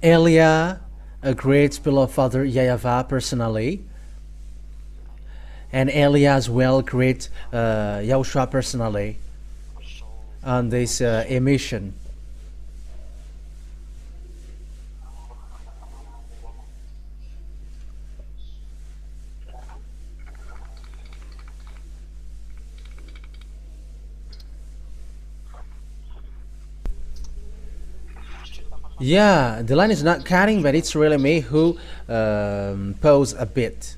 Elia greets beloved father YAHVAH personally, and Elia as well greets YAHOSHUAH personally on this emission. Yeah, the line is not cutting, but it's really me who pause a bit.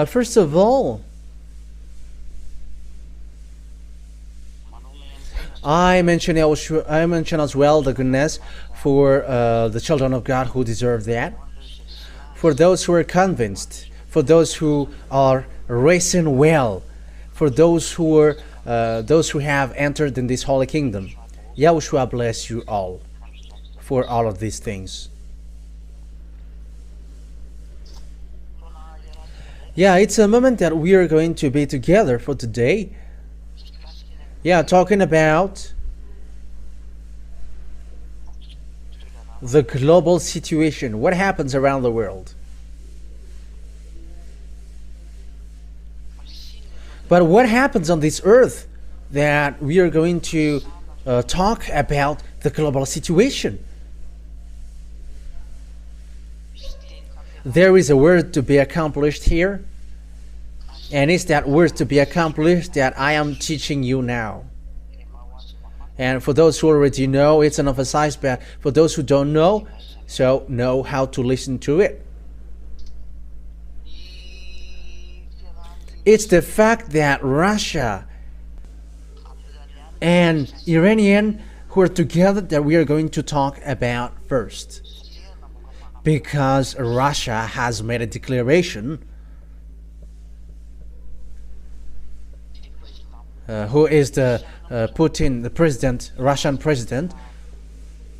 First of all, I mention as well the goodness for the children of God who deserve that, for those who are convinced, for those who are racing well, for those who have entered in this holy kingdom. YAHOSHUAH bless you all for all of these things. Yeah, it's a moment that we are going to be together for today. Yeah, talking about the global situation, what happens around the world. But what happens on this earth that we are going to talk about the global situation? There is a word to be accomplished here, and it's that word to be accomplished that I am teaching you now. And for those who already know, it's an emphasized, but for those who don't know, so know how to listen to it. It's the fact that Russia and Iranian who are together that we are going to talk about first. Because Russia has made a declaration. Who is the Putin, the president, Russian president?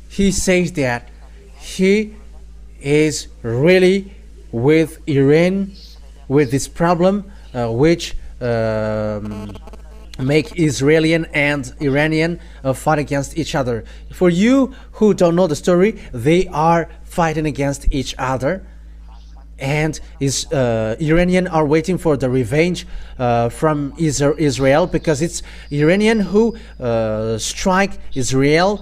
He says that he is really with Iran, with this problem, which make Israeli and Iranian fight against each other. For you who don't know the story, they are fighting against each other, and Iranian are waiting for the revenge from Israel, because it's Iranian who strike Israel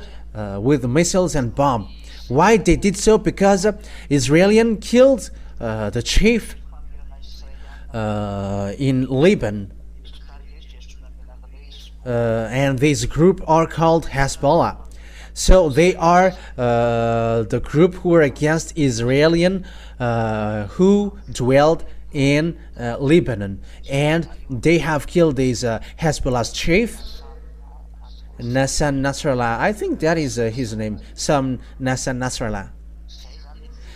with missiles and bomb. Why they did so? Because Israeli killed the chief in Lebanon, and this group are called Hezbollah. So they are the group who are against Israeli who dwelled in Lebanon, and they have killed this Hezbollah's chief, Nassan Nasrallah. I think that is his name, some Nassan Nasrallah.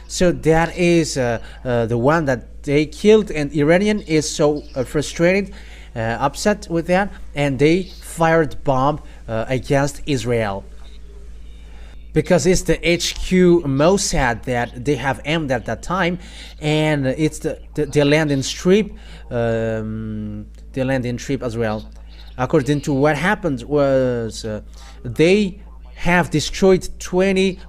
So that is the one that they killed, and Iranian is so frustrated, upset with that, and they fired bomb against Israel, because it's the HQ Mossad that they have aimed at that time, and it's the landing strip, as well. According to what happened was they have destroyed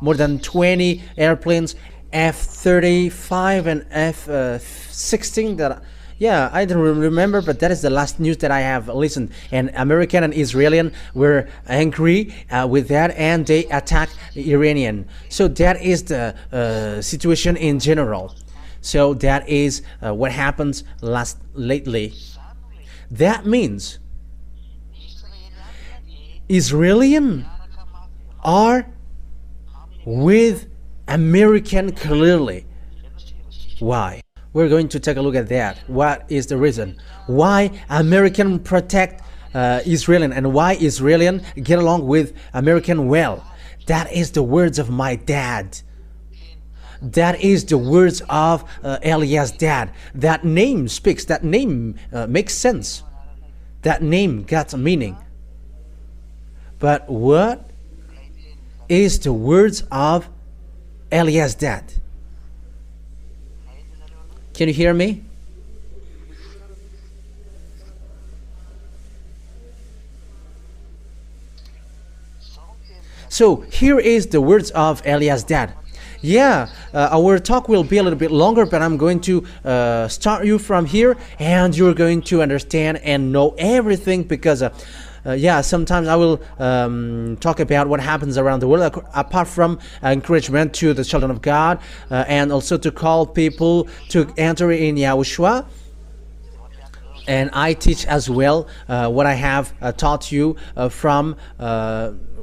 more than 20 airplanes, F-35 and F-16 that. Yeah, I don't remember, but that is the last news that I have listened. And American and Israeli were angry with that, and they attacked Iranian. So that is the situation in general. So that is what happens lately. That means Israeli are with American clearly. Why? We're going to take a look at that. What is the reason? Why American protect Israeli, and why Israeli get along with American well? That is the words of my dad. That is the words of Elias' dad. That name speaks. That name makes sense. That name got a meaning. But what is the words of Elias' dad? Can you hear me? So here is the words of Eliah's dad. Yeah, our talk will be a little bit longer, but I'm going to start you from here, and you're going to understand and know everything, because yeah, sometimes I will talk about what happens around the world, apart from encouragement to the children of God, and also to call people to enter in YAHOSHUAH. And I teach as well what I have taught you from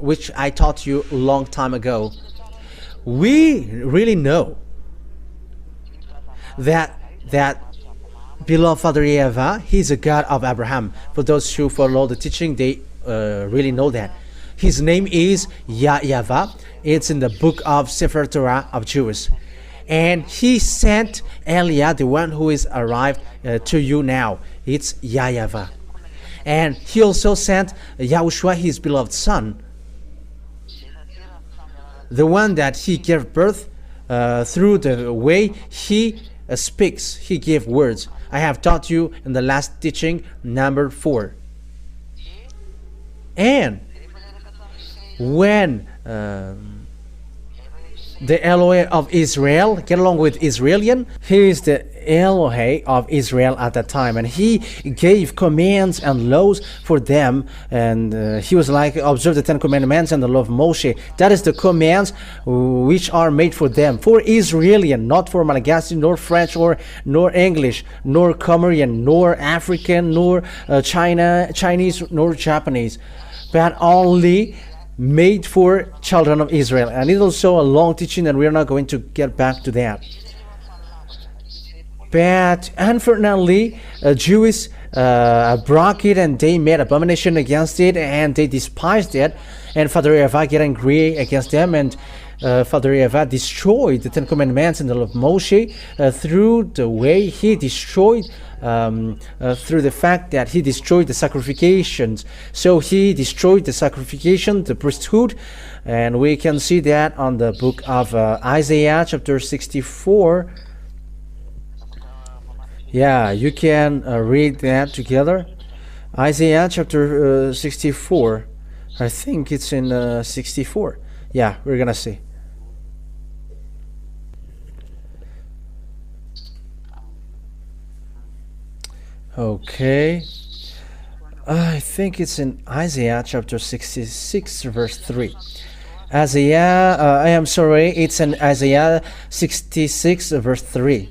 which I taught you a long time ago. We really know that beloved Father YAHVAH, he's a God of Abraham. For those who follow the teaching, they really know that. His name is YAHVAH. It's in the book of Sefer Torah of Jews. And he sent Eliah, the one who is arrived to you now. It's YAHVAH. And he also sent YAHOSHUAH, his beloved son, the one that he gave birth through the way he speaks. He gave words. I have taught you in the last teaching, number 4. And when the Elohe of Israel get along with Israelian, he is the Elohe of Israel at that time, and he gave commands and laws for them, and he was like, observe the 10 commandments and the law of Moshe. That is the commands which are made for them, for Israelian, not for Malagasy, nor French, nor English, nor Comorian, nor African, nor Chinese, nor Japanese, but only made for children of Israel. And it's also a long teaching, and we're not going to get back to that. But unfortunately, Jews broke it, and they made abomination against it, and they despised it. And Father YAHVAH get angry against them, and Father YAHVAH destroyed the 10 commandments and the law of Moshe through the way he destroyed, through the fact that he destroyed the sacrifications. So he destroyed the sacrification, the priesthood, and we can see that on the book of Isaiah chapter 64. Yeah, you can read that together. Isaiah chapter 64. I think it's in 64. Yeah, we're gonna see. Okay. I think it's in Isaiah chapter 66 verse 3. It's in Isaiah 66 verse 3.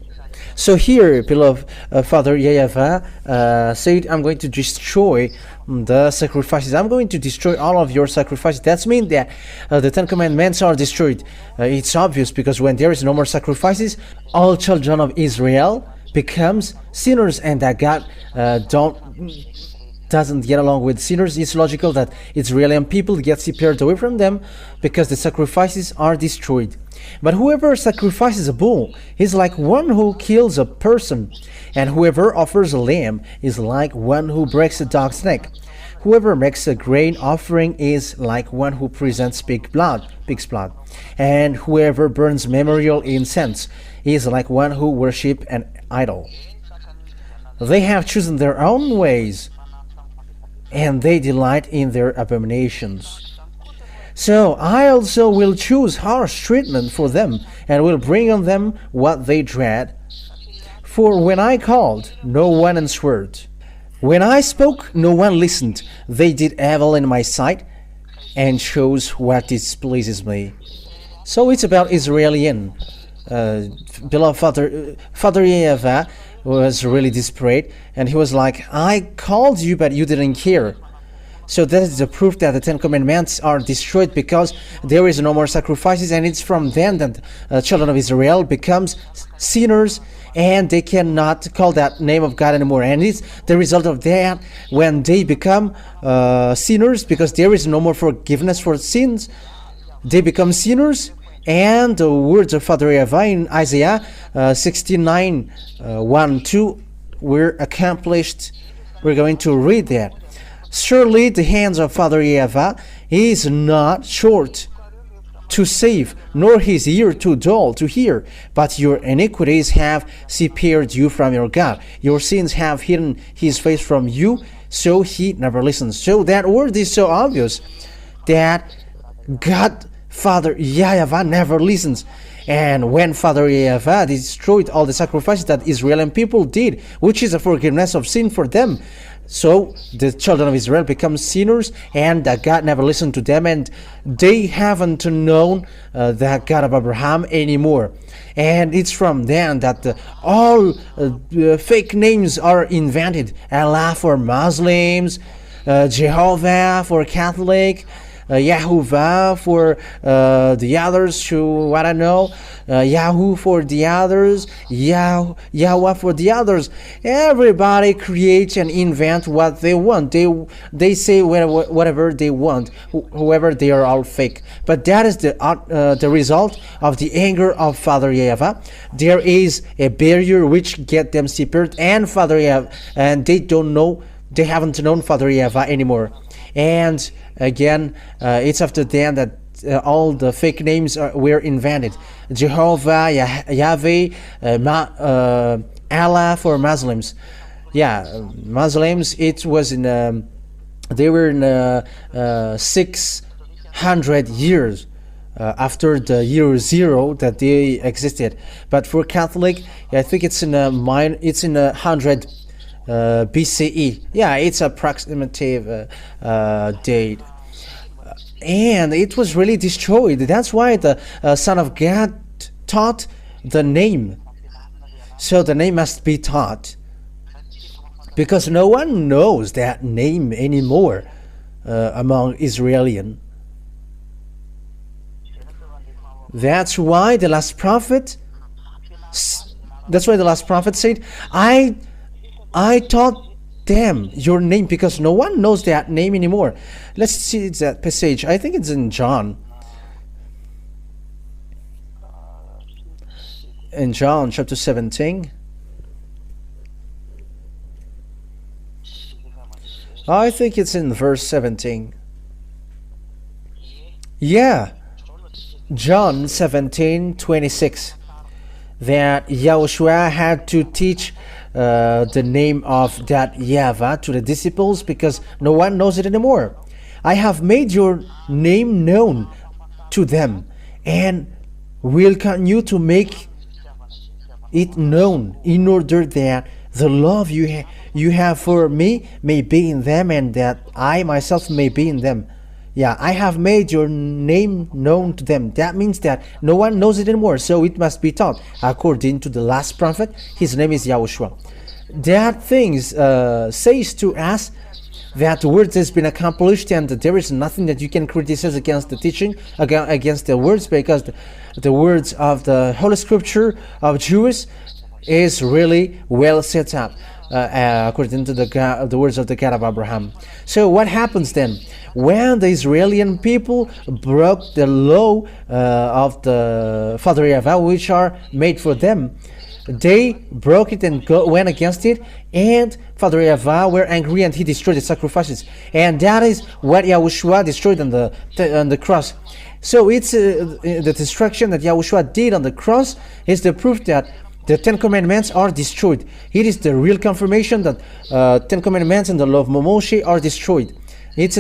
So here, beloved Father YAHVAH said, I'm going to destroy the sacrifices. I'm going to destroy all of your sacrifices. That means that the 10 commandments are destroyed. It's obvious, because when there is no more sacrifices, all children of Israel becomes sinners, and that God doesn't get along with sinners. It's logical that Israeli people get separated away from them, because the sacrifices are destroyed. But whoever sacrifices a bull is like one who kills a person, and whoever offers a lamb is like one who breaks a dog's neck. Whoever makes a grain offering is like one who presents pig's blood, and whoever burns memorial incense is like one who worships an idol. They have chosen their own ways, and they delight in their abominations. So I also will choose harsh treatment for them, and will bring on them what they dread. For when I called, no one answered. When I spoke, no one listened. They did evil in my sight, and chose what displeases me. So it's about Israelian. Beloved Father YAHVAH was really desperate, and he was like, I called you, but you didn't hear. So that is the proof that the 10 commandments are destroyed, because there is no more sacrifices, and it's from then that children of Israel becomes sinners, and they cannot call that name of God anymore. And it's the result of that, when they become sinners, because there is no more forgiveness for sins, they become sinners. And the words of Father YAHVAH in Isaiah 69 1-2 were accomplished. We're going to read that. Surely the hands of Father YAHVAH is not short to save, nor his ear too dull to hear, but your iniquities have separated you from your God. Your sins have hidden his face from you, so he never listens. So that word is so obvious, that God, Father YAHVAH never listens. And when Father YAHVAH destroyed all the sacrifices that Israeli people did, which is a forgiveness of sin for them, so the children of Israel become sinners, and that God never listened to them, and they haven't known the God of Abraham anymore. And it's from then that all fake names are invented. Allah for Muslims, Jehovah for Catholic, YAHVAH for the others who I don't know, Yahoo for the others, Yahweh for the others. Everybody creates and invent what they want. They say whatever they want, whoever they are all fake. But that is the result of the anger of Father YAHVAH. There is a barrier which get them separated, and Father YAHVAH, and they haven't known Father YAHVAH anymore. And again, it's after then that all the fake names were invented. Jehovah, Yahweh, Allah for Muslims. Yeah, Muslims, it was in, they were in 600 years after the year 0 that they existed. But for Catholic, I think it's in 100 BCE. Yeah, it's approximative date. And it was really destroyed. That's why the Son of God taught the name. So the name must be taught, because no one knows that name anymore among Israelian. That's why the last prophet said, I taught them your name, because no one knows that name anymore. Let's see that passage. I think it's in John. In John chapter 17. I think it's in verse 17. Yeah. John 17:26. That YAHOSHUAH had to teach the name of that YAHVAH to the disciples, because no one knows it anymore. I have made your name known to them, and will continue to make it known, in order that the love you have for me may be in them, and that I myself may be in them. Yeah, I have made your name known to them. That means that no one knows it anymore, so it must be taught. According to the last prophet, his name is YAHOSHUAH. That things says to us that the words has been accomplished, and there is nothing that you can criticize against the teaching, against the words, because the words of the Holy Scripture of Jews is really well set up, according to the words of the God of Abraham. So what happens then? When the Israeli people broke the law of the Father YAHVAH, which are made for them, they broke it and went against it, and Father YAHVAH were angry, and he destroyed the sacrifices. And that is what YAHOSHUAH destroyed on the cross. So it's the destruction that YAHOSHUAH did on the cross is the proof that the 10 Commandments are destroyed. It is the real confirmation that 10 Commandments and the law of Moshe are destroyed. It's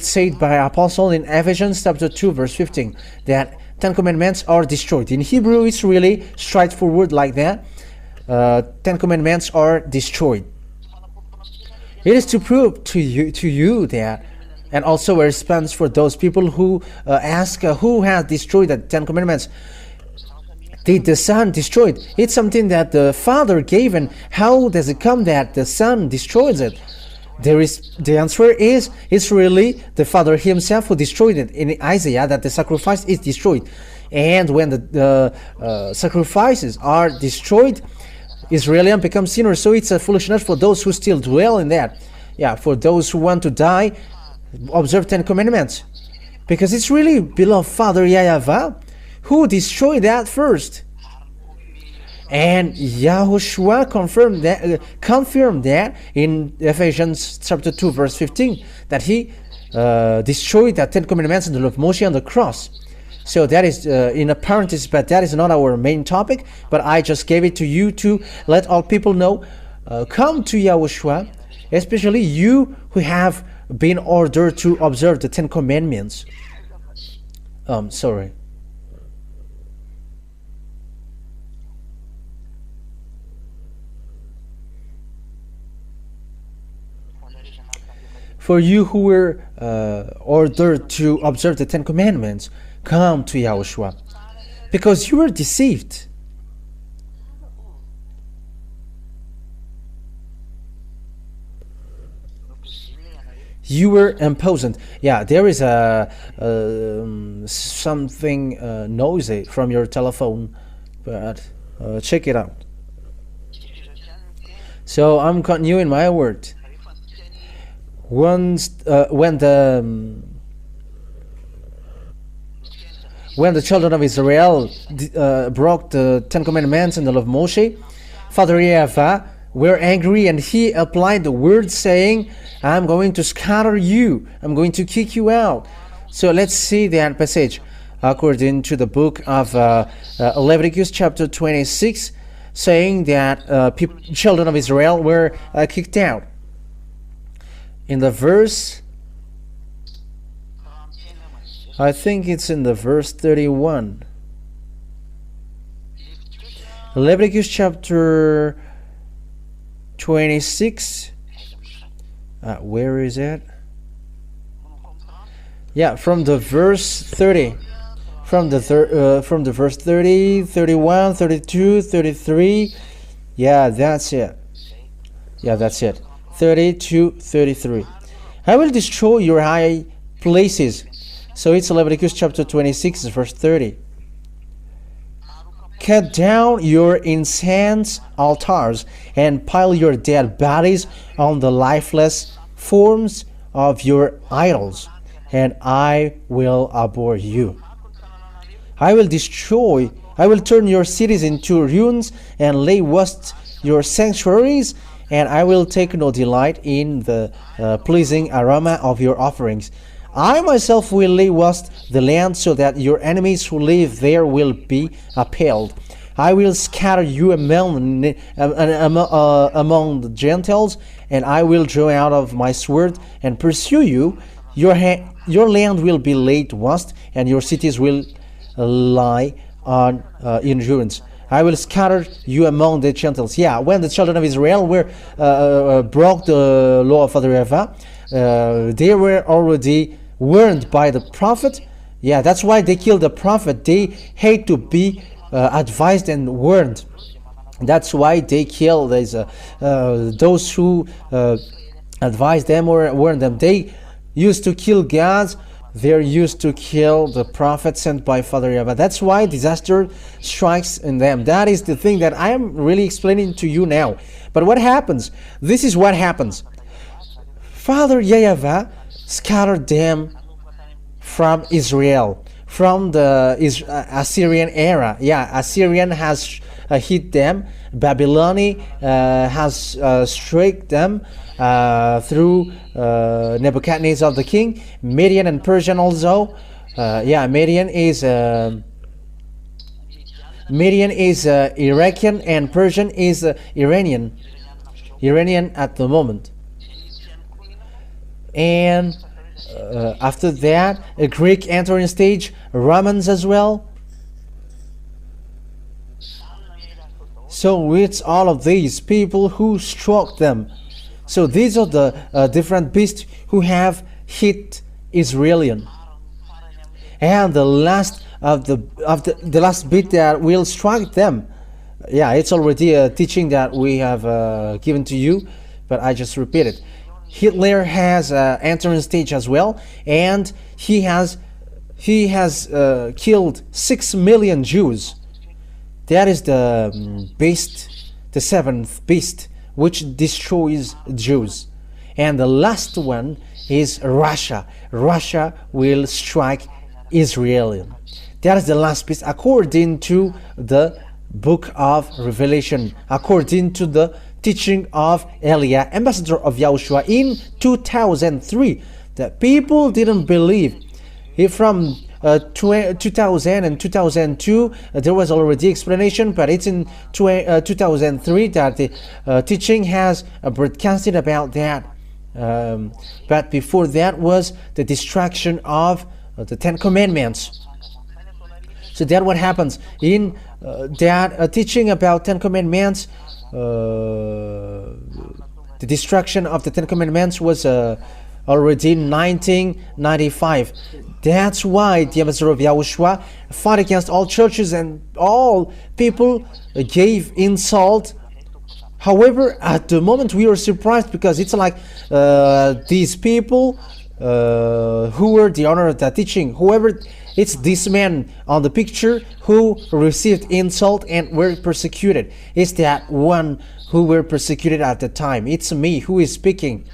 said by Apostle in Ephesians chapter 2 verse 15 that 10 Commandments are destroyed. In Hebrew, it's really straightforward like that. 10 Commandments are destroyed. It is to prove to you that, and also a response for those people who ask who has destroyed the 10 Commandments. Did the Son destroy it? It's something that the Father gave, and how does it come that the Son destroys it? The answer is, it's really the Father himself who destroyed it. In Isaiah, that the sacrifice is destroyed, and when the sacrifices are destroyed, Israelians become sinners. So it's a foolishness for those who still dwell in that. Yeah, for those who want to die, observe 10 Commandments, because it's really beloved Father YAHVAH who destroyed that first. And YAHOSHUAH confirmed that in Ephesians chapter 2 verse 15, that he destroyed the 10 Commandments and the law of Moshe on the cross. So that is in a parenthesis, but that is not our main topic, but I just gave it to you to let all people know, come to YAHOSHUAH, especially you who have been ordered to observe the 10 Commandments. Sorry. For you who were ordered to observe the Ten Commandments, come to YAHOSHUAH, because you were deceived. You were imprisoned. Yeah, there is a something noisy from your telephone, but check it out. So I'm continuing my word. Once when the children of Israel broke the Ten Commandments and the law of Moshe, Father YAHVAH were angry, and he applied the word saying, I'm going to scatter you, I'm going to kick you out. So let's see that passage according to the book of Leviticus chapter 26, saying that children of Israel were kicked out. In the verse, I think it's in the verse 31. Leviticus chapter 26. Where is it? Yeah, from the verse 30. From the verse 30, 31, 32, 33. Yeah, that's it. Yeah, that's it. 30 to 33. I will destroy your high places. So it's Leviticus chapter 26, verse 30. Cut down your incense altars and pile your dead bodies on the lifeless forms of your idols, and I will abhor you. I will turn your cities into ruins and lay waste your sanctuaries, and I will take no delight in the pleasing aroma of your offerings. I myself will lay waste the land so that your enemies who live there will be appalled. I will scatter you among the Gentiles, and I will draw out of my sword and pursue you. Your land will be laid waste, and your cities will lie in ruins. I will scatter you among the Gentiles. Yeah, when the children of Israel broke the law of Father YAHVAH, they were already warned by the prophet. Yeah, that's why they killed the prophet. They hate to be advised and warned. That's why they kill those who advise them or warn them. They used to kill gods. They're used to kill the prophet sent by Father YAHVAH. That's why disaster strikes in them. That is the thing that I am really explaining to you now. But what happens? This is what happens. Father YAHVAH scattered them from Israel, from the Assyrian era. Yeah, Assyrian has hit them. Babylon has struck them through Nebuchadnezzar the king. Median and Persian also. Median is Iraqian, and Persian is Iranian at the moment. And after that, a Greek entering stage, Romans as well. So it's all of these people who struck them. So these are the different beasts who have hit Israelian. And the last of the last bit that will strike them. Yeah, it's already a teaching that we have given to you, but I just repeat it. Hitler has entering stage as well, and he has killed 6 million Jews. That is the beast, the seventh beast, which destroys Jews. And the last one is Russia. Russia will strike Israel. That is the last beast according to the book of Revelation, according to the teaching of Eliah, ambassador of YAHOSHUAH in 2003. The people didn't believe. From 2000 and 2002 there was already explanation, but it's in 2003 that the teaching has broadcasted about that. But before that was the destruction of the Ten Commandments. So that what happens in that teaching about Ten Commandments. The destruction of the Ten Commandments was already in 1995. That's why the ambassador of Yahushua fought against all churches and all people gave insult. However, at the moment we were surprised because it's like these people who were the owner of that teaching, whoever, it's this man on the picture who received insult and were persecuted. It's that one who were persecuted at the time. It's me who is speaking.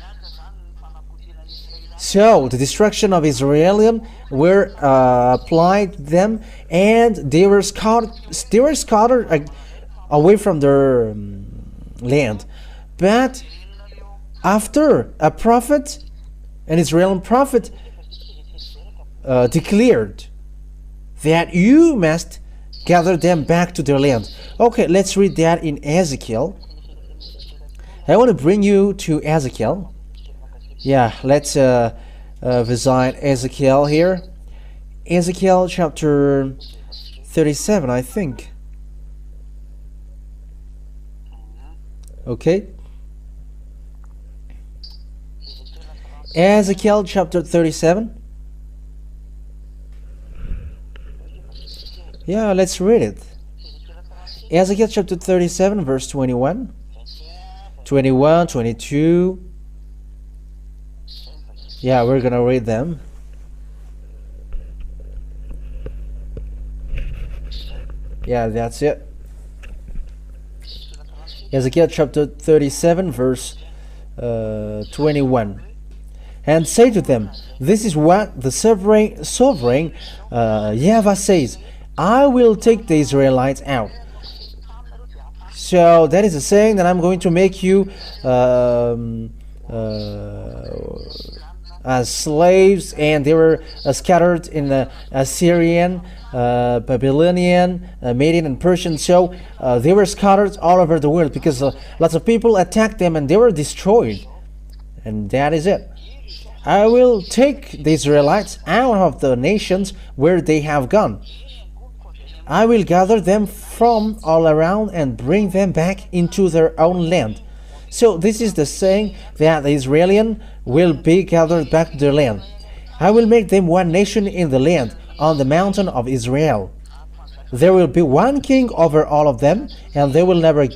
So the destruction of Israel were applied them, and they were scattered away from their land. But after a prophet, an Israeli prophet, declared that you must gather them back to their land. Okay, let's read that in Ezekiel. I want to bring you to Ezekiel. Yeah, let's visit Ezekiel here. Ezekiel chapter 37, I think. Okay. Ezekiel chapter 37. Yeah, let's read it. Ezekiel chapter 37, verse 21. 21, 22. Yeah, we're gonna read them. Yeah, that's it. Ezekiel chapter 37, verse 21. And say to them, this is what the sovereign YAHVAH says, I will take the Israelites out. So that is a saying that I'm going to make you as slaves, and they were scattered in the Assyrian, Babylonian, Median, and Persian. So they were scattered all over the world because lots of people attacked them and they were destroyed. And that is it. I will take the Israelites out of the nations where they have gone. I will gather them from all around and bring them back into their own land. So this is the saying that the Israelians will be gathered back to their land. I will make them one nation in the land, on the mountain of Israel. There will be one king over all of them, and they will never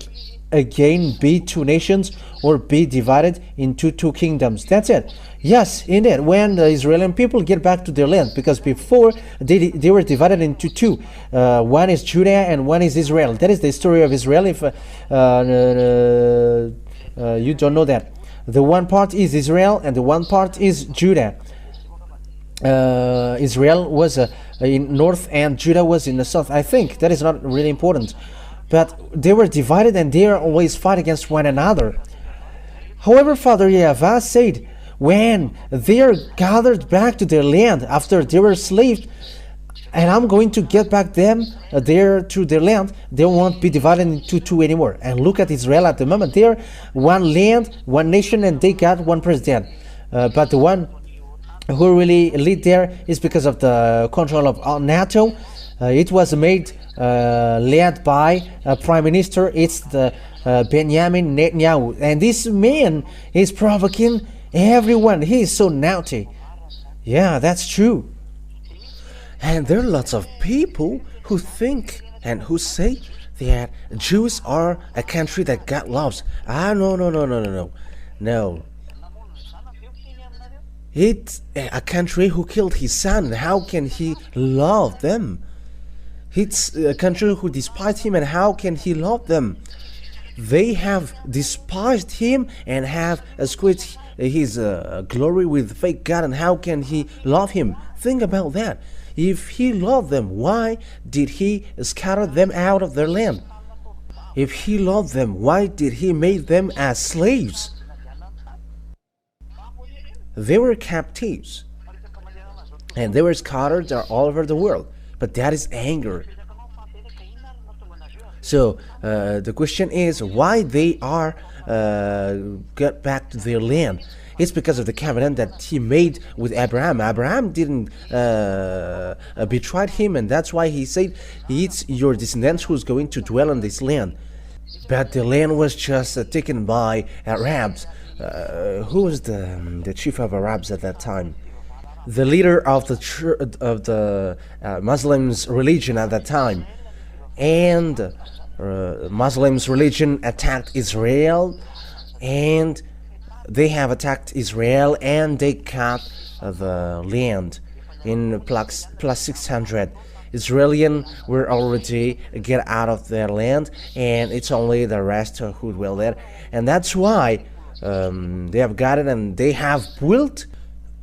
again be two nations or be divided into two kingdoms. That's it. Yes, indeed, when the Israeli people get back to their land, because before they were divided into two. One is Judah and one is Israel. That is the story of Israel. If you don't know that, the one part is Israel and the one part is Judah. Israel was in north and Judah was in the south. I think that is not really important, but they were divided and they are always fight against one another. However, Father YAHVAH said, when they are gathered back to their land after they were slaves, and I'm going to get back them there to their land, they won't be divided into two anymore. And look at Israel at the moment. They're one land, one nation, and they got one president. But the one who really lead there is because of the control of NATO. It was made led by a prime minister. It's the Benjamin Netanyahu. And this man is provoking everyone. He is so naughty. Yeah, that's true. And there are lots of people who think and who say that Jews are a country that God loves. No. It's a country who killed his son. How can he love them? It's a country who despised him, and how can he love them? They have despised him and have squeezed his glory with fake God, and how can he love him? Think about that. If he loved them, why did he scatter them out of their land? If he loved them, why did he make them as slaves? They were captives, and they were scattered all over the world. But that is anger. So the question is why they are get back to their land. It's because of the covenant that he made with Abraham. Abraham didn't betray him, and that's why he said, it's your descendants who's going to dwell on this land. But the land was just taken by Arabs. Who was the chief of Arabs at that time? The leader of the Muslims religion at that time. And Muslims religion attacked Israel, and they have attacked Israel, and they cut the land in plus 600. Israelis were already get out of their land, and it's only the rest who dwell there, and that's why they have got it, and they have built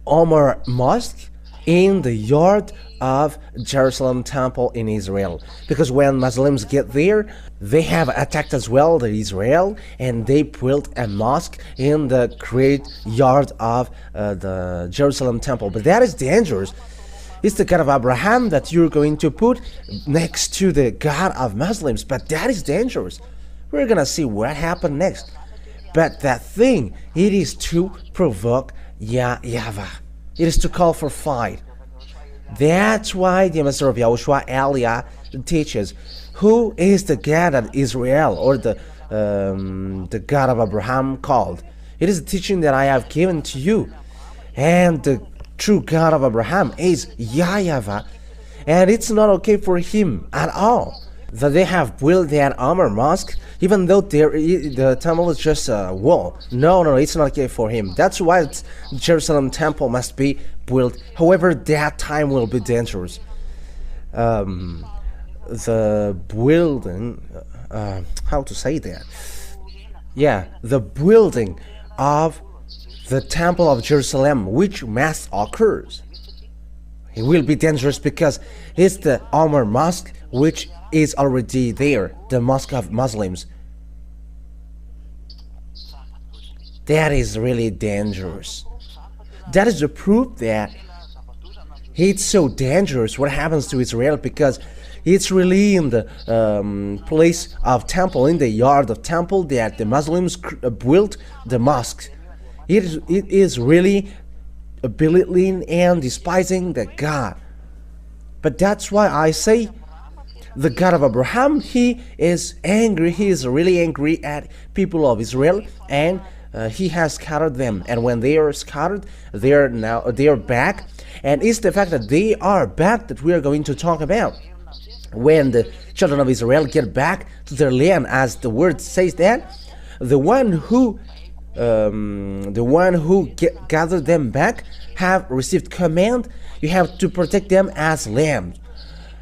Omar Mosque in the yard of Jerusalem temple in Israel, because when Muslims get there, they have attacked as well the Israel, and they built a mosque in the great yard of the Jerusalem temple. But that is dangerous. It's the God of Abraham that you're going to put next to the God of Muslims, but that is dangerous. We're gonna see what happened next. But that thing, it is to provoke YAHVAH. It is to call for fight. That's why the Master of YAHOSHUAH Elia teaches who is the God of Israel, or the God of Abraham called. It is a teaching that I have given to you, and the true God of Abraham is YAHVAH, and it's not okay for him at all that they have built that Omar Mosque, even though the temple is just a wall. No, it's not okay for him. That's why the Jerusalem temple must be built. However, that time will be dangerous. The building, how to say that? Yeah, the building of the temple of Jerusalem, which must occurs, it will be dangerous because it's the Omar Mosque, which is already there, the mosque of Muslims. That is really dangerous. That is the proof that it's so dangerous what happens to Israel, because it's really in the place of temple, in the yard of temple, that the Muslims built the mosque. It is really belittling and despising the God. But that's why I say the God of Abraham, he is angry. He is really angry at people of Israel, and he has scattered them. And when they are scattered, they are back. And it's the fact that they are back that we are going to talk about. When the children of Israel get back to their land, as the word says that, the one who gathered them back have received command. You have to protect them as lambs.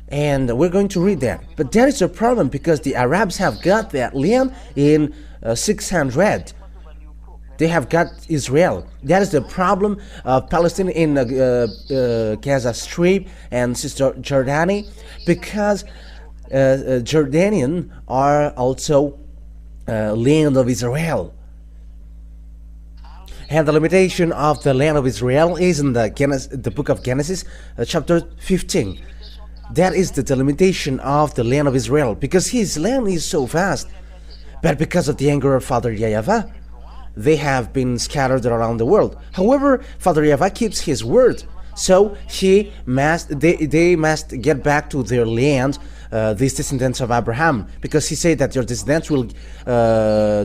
And we're going to read that. But that is a problem, because the Arabs have got that land in 600. They have got Israel. That is the problem of Palestine in Gaza Strip and Cisjordania, because Jordanian are also land of Israel. And the limitation of the land of Israel is in the book of Genesis, chapter 15. That is the delimitation of the land of Israel, because his land is so vast. But because of the anger of Father YAHVAH, they have been scattered around the world. However, Father YAHVAH keeps his word, so they must get back to their land, these descendants of Abraham, because he said that your descendants will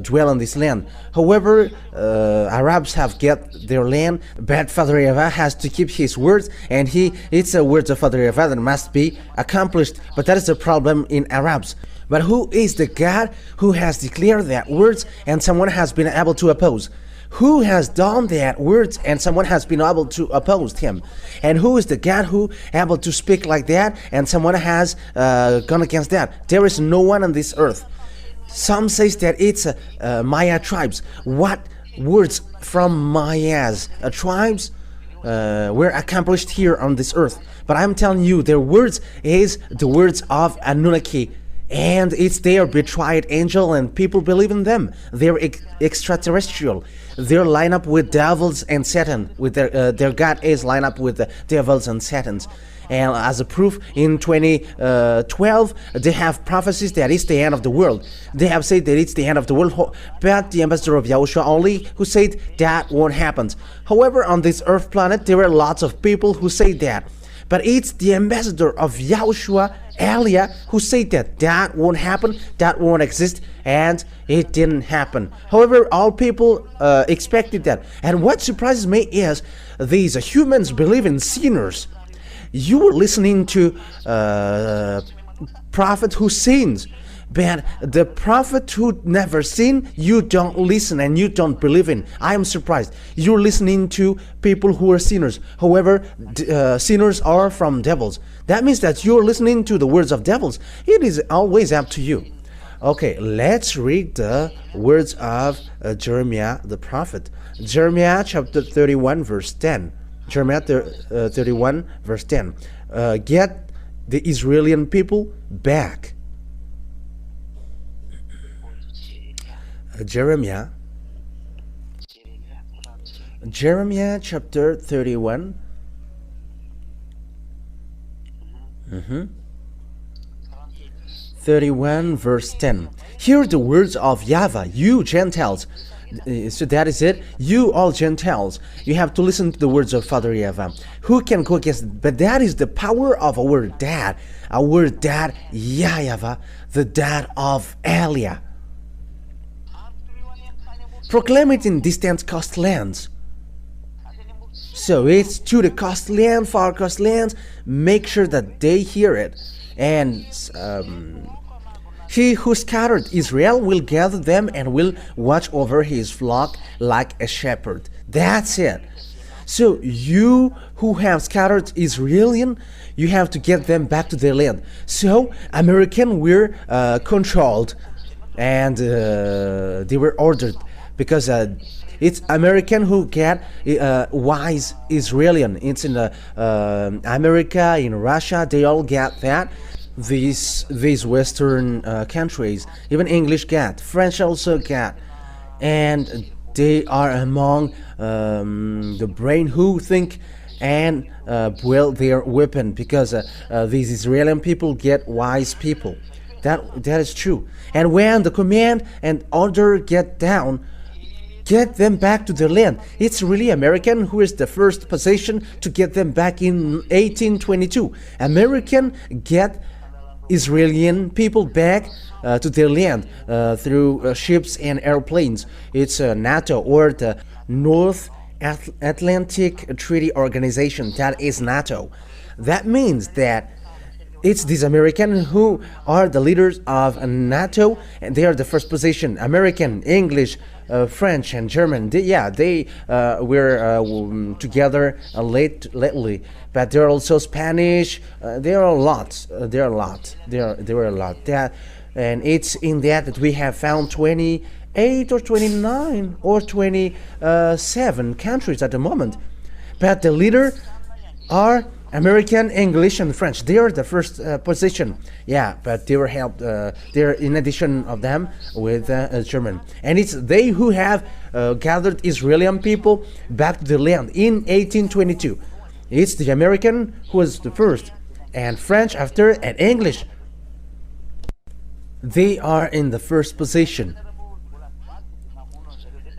dwell on this land. However, Arabs have get their land, but Father YAHVAH has to keep his words, and it's a word of Father YAHVAH that must be accomplished. But that is the problem in Arabs. But who is the God who has declared that words and someone has been able to oppose? Who has done that words and someone has been able to oppose him? And who is the God who able to speak like that and someone has gone against that? There is no one on this earth. Some says that it's Maya tribes. What words from Maya's tribes were accomplished here on this earth? But I'm telling you, their words is the words of Anunnaki. And it's their betrayed angel, and people believe in them. They're extraterrestrial. They're lined up with devils and Satan. With their God is lined up with the devils and Satans. And as a proof, in 2012, they have prophecies that it's the end of the world. They have said that it's the end of the world, but the ambassador of Yahushua only who said that won't happen. However, on this earth planet, there are lots of people who say that. But it's the ambassador of Yahushua, Elia, who said that that won't happen, that won't exist, and it didn't happen. However, all people expected that. And what surprises me is these humans believe in sinners. You were listening to prophet who sins, but the prophet who never sinned, you don't listen and you don't believe in. I am surprised. You're listening to people who are sinners. However, sinners are from devils. That means that you're listening to the words of devils. It is always up to you. Okay, let's read the words of Jeremiah the prophet. Jeremiah chapter 31 verse 10. Jeremiah 31 verse 10. Get the Israeli people back. Jeremiah chapter 31. 31 verse 10. Hear the words of YAHVAH, you Gentiles. So that is it. You all Gentiles, you have to listen to the words of Father YAHVAH. Who can go against it? But that is the power of our dad YAHVAH, the dad of Elia. Proclaim it in distant coast lands. So it's to the coast land, far coast lands. Make sure that they hear it. And he who scattered Israel will gather them and will watch over his flock like a shepherd. That's it. So you who have scattered Israelian, you have to get them back to their land. So American were controlled and they were ordered. Because it's American who get wise Israelian. It's in America, in Russia, they all get that. These Western countries, even English get, French also get, and they are among the brain who think and build their weapon. Because these Israeli people get wise people. That is true. And when the command and order get down, get them back to their land. It's really American who is the first position to get them back in 1822. American get Israeli people back to their land through ships and airplanes. It's NATO, or the North Atlantic Treaty Organization. That is NATO. That means that it's these Americans who are the leaders of NATO, and they are the first position. American, English, French, and German. They were together lately, but there are also Spanish. There are a lot. There were a lot. And it's in that we have found 28 or 29 or 27 countries at the moment. But the leader are American, English, and French. They are the first position. Yeah, but they were helped. They're in addition of them with German, and it's they who have gathered Israeli people back to the land in 1822. It's the American who was the first, and French after, and English. They are in the first position.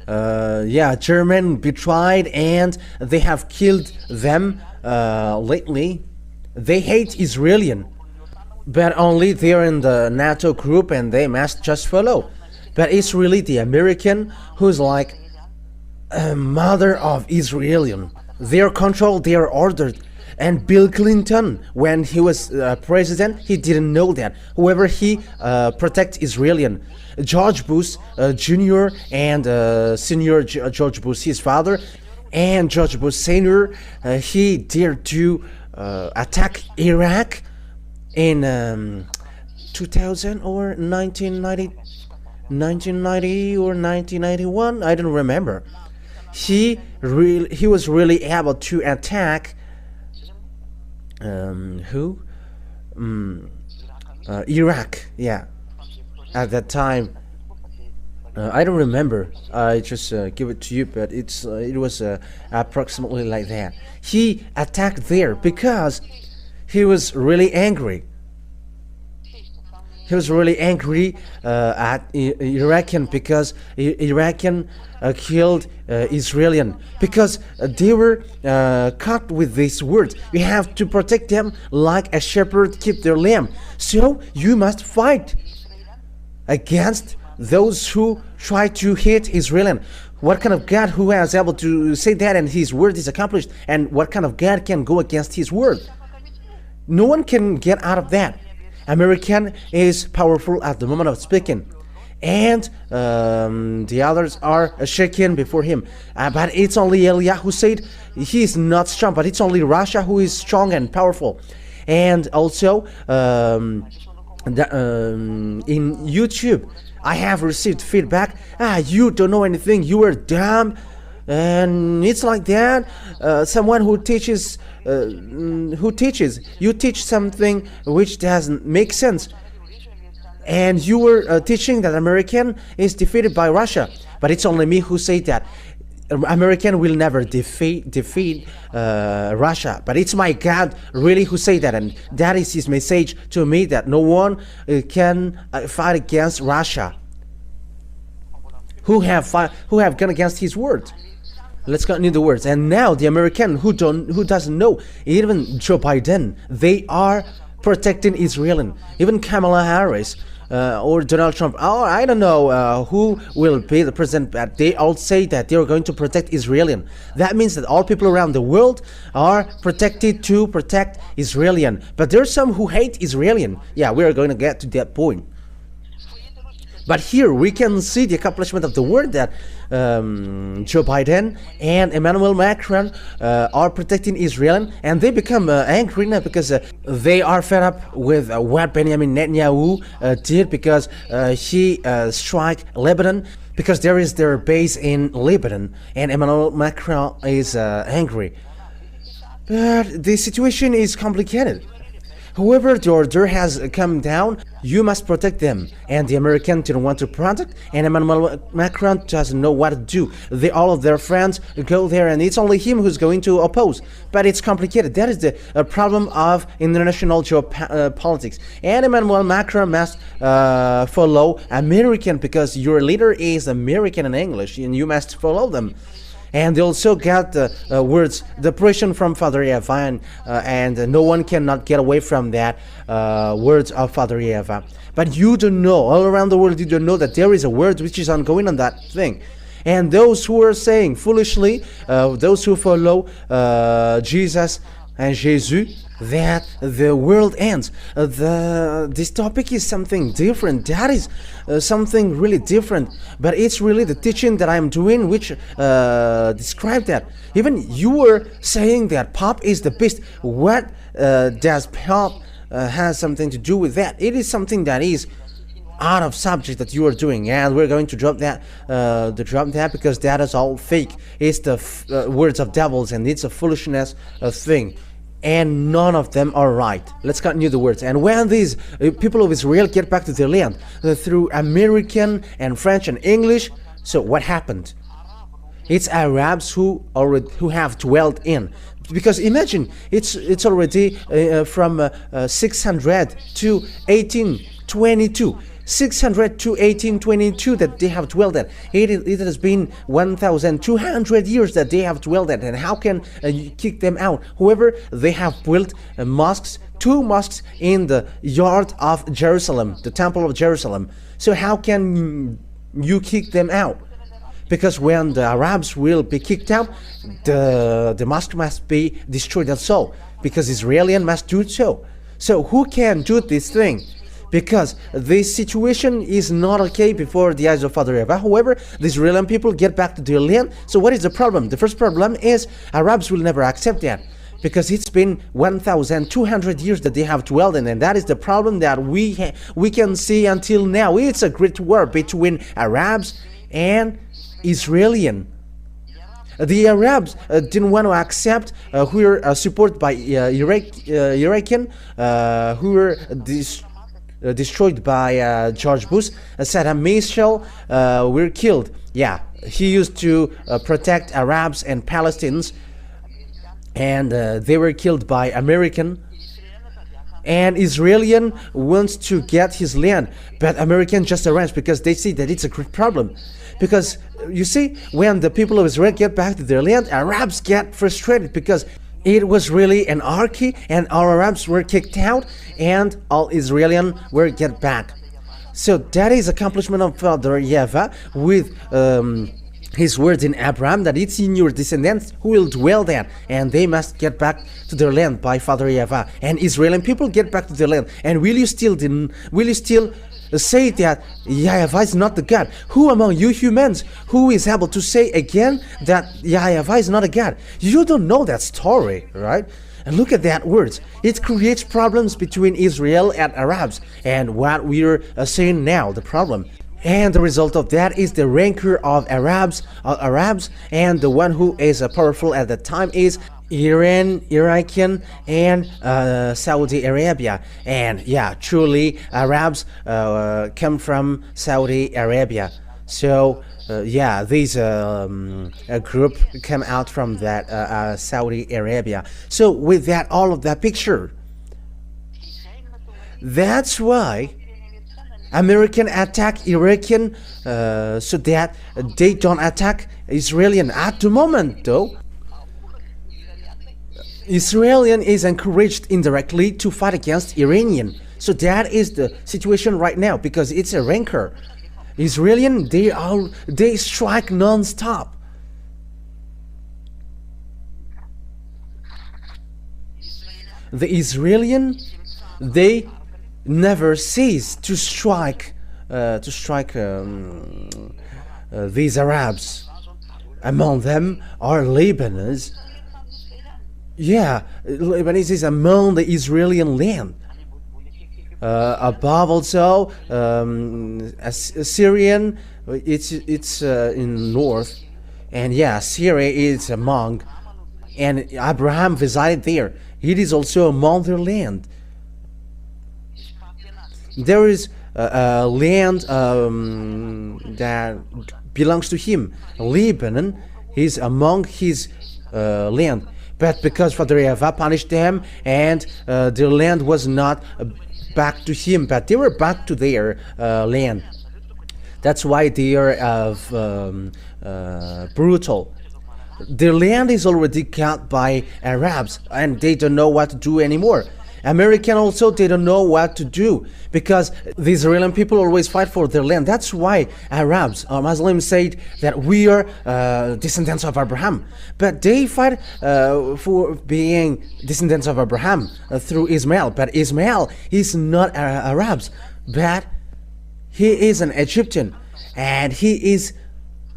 German betrayed, and they have killed them. Lately, they hate Israelian, but only they're in the NATO group and they must just follow. But it's really the American who's like a mother of Israelian. They're controlled, they're ordered. And Bill Clinton, when he was president, he didn't know that. However, he protects Israelian. George Bush Jr. and Senior George Bush, his father, and George Bush Sr., he dared to attack Iraq in 2000 or 1990 or 1991. I don't remember. He was really able to attack Iraq. Yeah, at that time. I don't remember. I just give it to you, but it was approximately like that. He attacked there because he was really angry. He was really angry at Iraqi because Iraqi killed Israeli because they were caught with these words. You have to protect them like a shepherd keep their lamb. So you must fight against those who try to hate Israeli. What kind of God who is able to say that and his word is accomplished? And what kind of God can go against his word? No one can get out of that. American is powerful at the moment of speaking, and the others are shaken before him. But it's only Elia who said he is not strong, but it's only Russia who is strong and powerful. And also in YouTube, I have received feedback. You don't know anything. You are dumb. And it's like that. Someone who teaches, you teach something which doesn't make sense, and you were teaching that American is defeated by Russia. But it's only me who say that American will never defeat Russia. But it's my God really who say that, and that is his message to me, that no one can fight against Russia. Who have gone against his word. Let's continue the words. And now the American who doesn't know, even Joe Biden, they are protecting Israel. Even Kamala Harris or Donald Trump, or I don't know who will be the president, but they all say that they are going to protect Israel. That means that all people around the world are protected to protect Israel. But there's some who hate Israel. Yeah, we are going to get to that point. But here we can see the accomplishment of the word that Joe Biden and Emmanuel Macron are protecting Israel, and they become angry now because they are fed up with what Benjamin Netanyahu did, because he struck Lebanon, because there is their base in Lebanon, and Emmanuel Macron is angry. But the situation is complicated. However, the order has come down. You must protect them, and the American didn't want to protect, and Emmanuel Macron doesn't know what to do. All of their friends go there, and it's only him who's going to oppose. But it's complicated. That is the problem of international geopolitics. And Emmanuel Macron must follow American, because your leader is American in English, and you must follow them. And they also got the words, the pressure from Father YAHVAH, and no one cannot get away from that words of Father YAHVAH. But you don't know, all around the world, you don't know that there is a word which is ongoing on that thing. And those who are saying foolishly, those who follow Jesus and Jesus, that the world ends. This topic is something different. That is something really different. But it's really the teaching that I'm doing which describe that. Even you were saying that pop is the best. What does pop has something to do with that? It is something that is out of subject that you are doing, and we're going to drop that because that is all fake. It's the words of devils, and it's a foolishness thing. And none of them are right. Let's continue the words. And when these people of Israel get back to their land through American and French and English, so what happened? It's Arabs who have dwelt in. Because imagine, it's already from 600 to 1822. 600 to 1822 that they have dwelled at. It has been 1,200 years that they have dwelled at. And how can you kick them out? However, they have built mosques, 2 mosques in the yard of Jerusalem, the temple of Jerusalem. So how can you kick them out? Because when the Arabs will be kicked out, the mosque must be destroyed also, because Israelis must do so. So who can do this thing? Because this situation is not okay before the eyes of Father YAHVAH. However, the Israeli people get back to their land. So what is the problem? The first problem is Arabs will never accept that, because it's been 1,200 years that they have dwelled in, and that is the problem that we can see until now. It's a great war between Arabs and Israelis. The Arabs didn't want to accept who were supported by Iraqi, who were destroyed by George Bush. Saddam Hussein were killed. Yeah, he used to protect Arabs and Palestinians, and they were killed by American. and Israelian wants to get his land, but American just arrest because they see that it's a great problem. Because you see, when the people of Israel get back to their land, Arabs get frustrated because it was really an anarchy, and our Arabs were kicked out, and all Israelian were get back. So that is accomplishment of Father YAHVAH with his words in Abraham, that it's in your descendants who will dwell there, and they must get back to their land by Father YAHVAH. And Israeli people get back to their land. And will you still say that YAHVAH is not the God? Who among you humans who is able to say again that YAHVAH is not a God? You don't know that story, right? And look at that words. It creates problems between Israel and Arabs, and what we're saying now, the problem. And the result of that is the rancor of Arabs, and the one who is powerful at the time is Iran, Iranian, and Saudi Arabia. And yeah, truly Arabs come from Saudi Arabia. So yeah, this group came out from that Saudi Arabia. So with that, all of that picture, that's why American attack Iranian so that they don't attack Israelian. At the moment though, Israelian is encouraged indirectly to fight against Iranian. So that is the situation right now, because it's a rancor. Israelian, they strike non-stop. The Israelian, they never cease to strike these Arabs. Among them are Lebanese. Yeah, Lebanese is among the Israeli land. Above also Syrian, it's in north, and yeah, Syria is among, and Abraham resided there. It is also among their land. There is a land that belongs to him. Lebanon is among his land. But because Father YAHVAH punished them, and their land was not back to him, but they were back to their land. That's why they are brutal. Their land is already caught by Arabs, and they don't know what to do anymore. American also, they don't know what to do, because the Israeli people always fight for their land. That's why Arabs or Muslims say that we are descendants of Abraham, but they fight for being descendants of Abraham through Ismail. But Ismail is not Arabs, but he is an Egyptian, and he is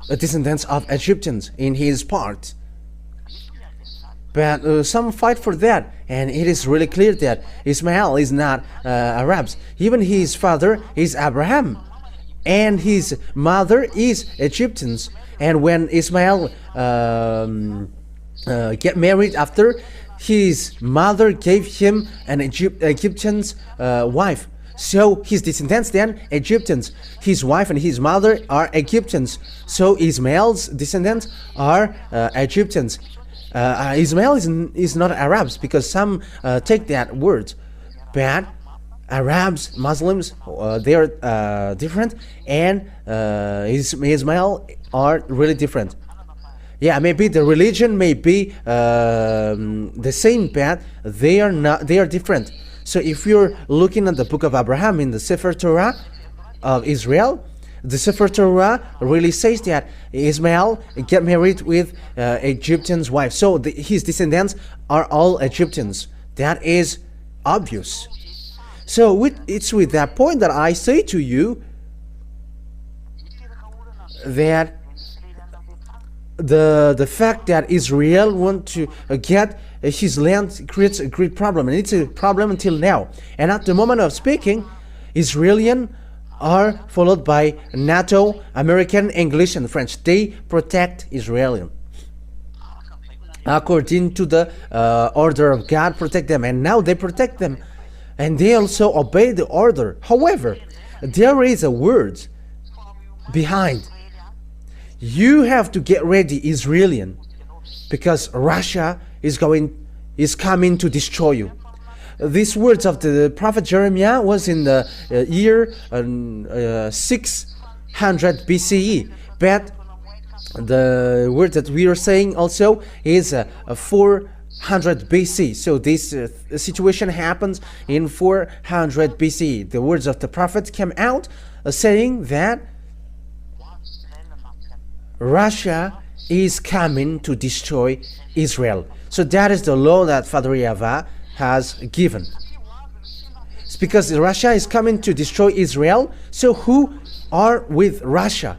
a descendant of Egyptians in his part. But some fight for that, and it is really clear that Ismail is not Arabs. Even his father is Abraham, and his mother is Egyptians. And when Ismail get married after, his mother gave him an Egyptian's wife. So his descendants then Egyptians. His wife and his mother are Egyptians. So Ismail's descendants are Egyptians. Ismail is not Arabs, because some take that word, but Arabs, Muslims, they are different, and Ismail are really different. Yeah, maybe the religion may be the same, but they are not. They are different. So if you're looking at the book of Abraham in the Sefer Torah of Israel, the Sefer Torah really says that Ismail get married with Egyptian's wife. So his descendants are all Egyptians. That is obvious. So it's with that point that I say to you that the fact that Israel want to get his land creates a great problem, and it's a problem until now. And at the moment of speaking, Israelian are followed by NATO, American, English, and French. They protect Israel according to the order of God. Protect them, and now they protect them, and they also obey the order. However, there is a word behind. You have to get ready, Israelian, because Russia is coming to destroy you. these words of the prophet Jeremiah was in the year 600 BCE, but the word that we are saying also is 400 BC. So this situation happens in 400 BC. The words of the prophet came out saying that Russia is coming to destroy Israel. So that is the law that Father YAHVAH has given. It's because Russia is coming to destroy Israel. So who are with Russia?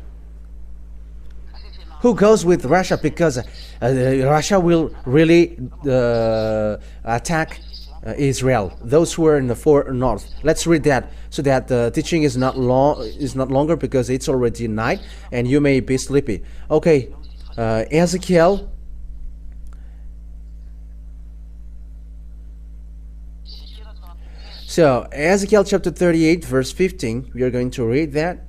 Who goes with Russia? Because Russia will really attack Israel. Those who are in the far north. Let's read that so that the teaching is not longer, because it's already night and you may be sleepy. Okay, Ezekiel. So Ezekiel chapter 38 verse 15. We are going to read that.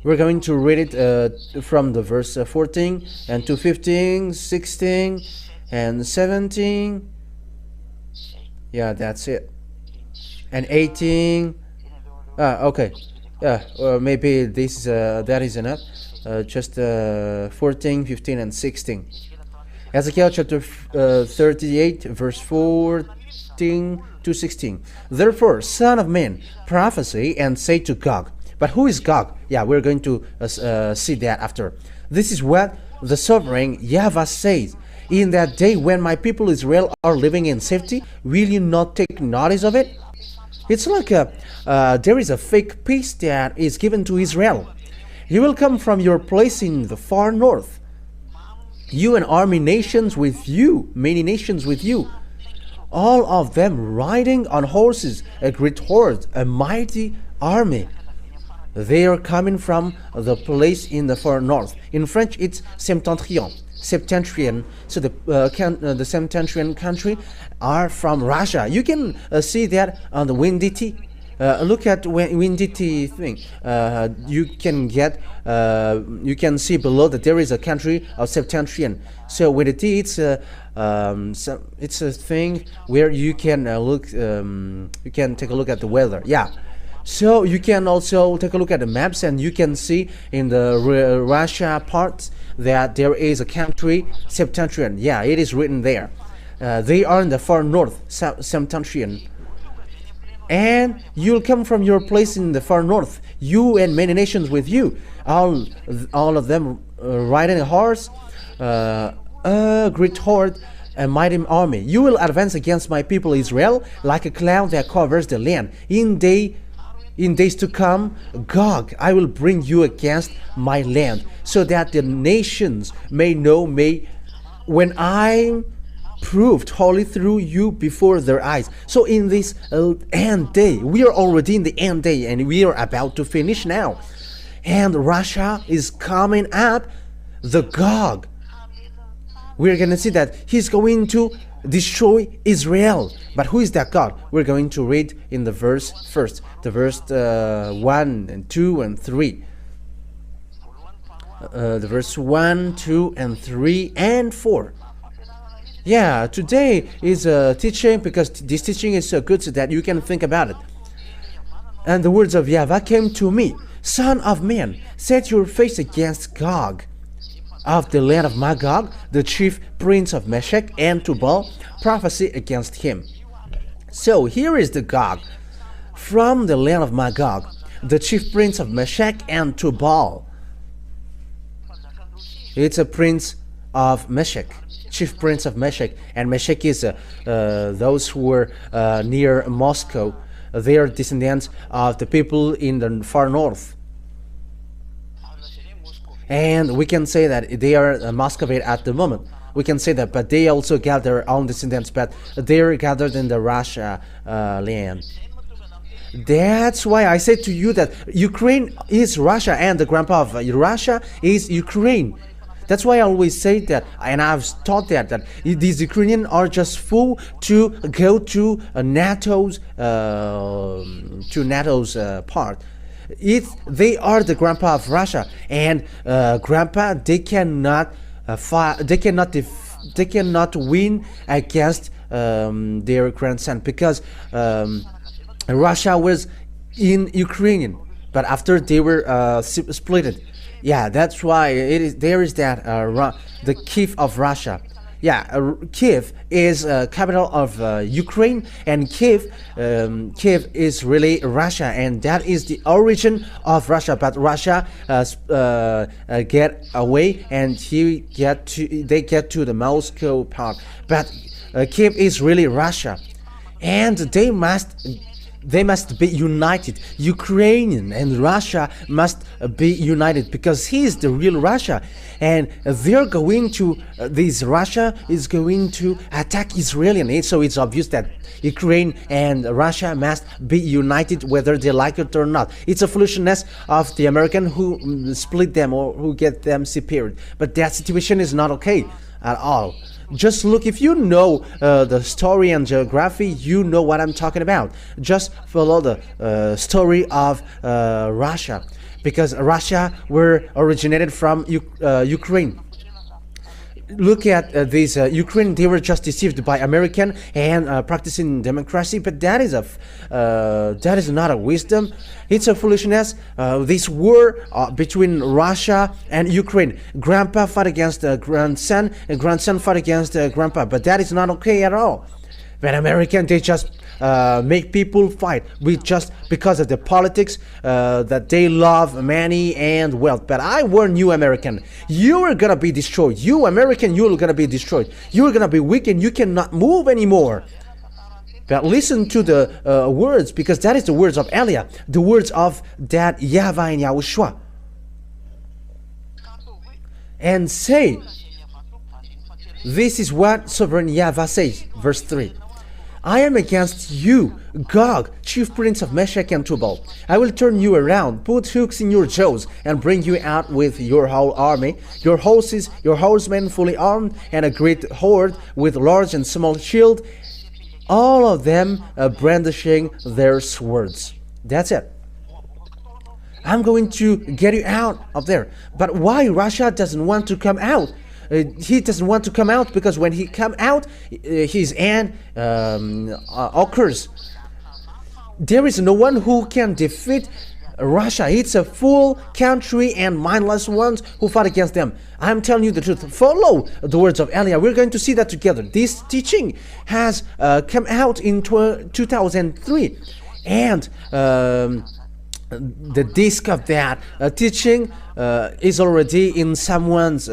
We're going to read it from the verse 14 and to 15, 16 and 17. Yeah, that's it. And 18. Okay. Maybe this that is enough. Just 14, 15 and 16. Ezekiel chapter 38 verse 14 to 16. Therefore, son of man, prophesy and say to Gog. But who is Gog? Yeah, we're going to see that after. This is what the sovereign YAHVAH says. In that day when my people Israel are living in safety, will you not take notice of it? It's like there is a fake peace that is given to Israel. You will come from your place in the far north, you and army nations with you, many nations with you, all of them riding on horses, a great horde, a mighty army. They are coming from the place in the far north. In French, it's septentrion. So the septentrion country are from Russia. You can see that on the Winditi. Look at Winditi thing. You can see below that there is a country of septentrion. So Winditi, it's a thing where you can look. You can take a look at the weather. Yeah. So you can also take a look at the maps, and you can see in the Russia part that there is a country septentrion. Yeah, it is written there. They are in the far north, septentrion. And you'll come from your place in the far north, you and many nations with you, all of them riding a horse, a great horde, a mighty army. You will advance against my people Israel like a cloud that covers the land. In days to come, Gog, I will bring you against my land, so that the nations may know me when I proved holy through you before their eyes. So in this end day, we are already in the end day, and we are about to finish now. And Russia is coming up, the Gog. We're going to see that he's going to destroy Israel. But who is that God? We're going to read in the verse first, the verse 1 and 2 and 3. The verse 1, 2 and 3 and 4. Yeah, today is a teaching, because this teaching is so good so that you can think about it. And the words of YAHVAH came to me. Son of man, set your face against Gog of the land of Magog, the chief prince of Meshech and Tubal, prophesy against him. So here is the Gog from the land of Magog, the chief prince of Meshech and Tubal. It's a prince of Meshech, chief prince of Meshech, and Meshech is those who were near Moscow. They are descendants of the people in the far north. And we can say that they are Muscovite at the moment. We can say that, but they also got their own descendants, but they are gathered in the Russia land. That's why I said to you that Ukraine is Russia, and the grandpa of Russia is Ukraine. That's why I always say that, and I've taught that these Ukrainians are just full to go to NATO's part. They are the grandpa of Russia, and grandpa, they cannot cannot win against their grandson, because Russia was in Ukrainian, but after they were split. Yeah, that's why there is that the Kiev of Russia. Yeah, Kiev is capital of Ukraine, and Kiev is really Russia, and that is the origin of Russia. But Russia get away, and they get to the Moscow part. But Kiev is really Russia, and they must be united. Ukrainian and Russia must be united, because he is the real Russia, and they're going to Russia is going to attack Israeli. So it's obvious that Ukraine and Russia must be united, whether they like it or not. It's a foolishness of the American who split them or who get them separated. But that situation is not okay at all. Just look, if you know the story and geography, you know what I'm talking about. Just follow the story of Russia, because Russia were originated from Ukraine. Look at these Ukraine. They were just deceived by American and practicing democracy, but that is not a wisdom. It's a foolishness. This war between Russia and Ukraine. Grandpa fought against grandson, and grandson fought against grandpa, but that is not okay at all. But American, they just make people fight just because of the politics, that they love money and wealth. But I warn you, American, you are gonna be destroyed. You American, you are gonna be destroyed. You are gonna be weak and you cannot move anymore. But listen to the words, because that is the words of Eliah, the words of that YAHVAH and YAHOSHUAH. And say, this is what sovereign YAHVAH says, verse 3. I am against you, Gog, chief prince of Meshech and Tubal. I will turn you around, put hooks in your jaws, and bring you out with your whole army, your horses, your horsemen fully armed, and a great horde with large and small shield, all of them brandishing their swords. That's it. I'm going to get you out of there. But why Russia doesn't want to come out? He doesn't want to come out because when he come out, his end occurs. There is no one who can defeat Russia. It's a full country and mindless ones who fought against them. I'm telling you the truth. Follow the words of Eliah. We're going to see that together. This teaching has come out in 2003, and the disc of that teaching is already in someone's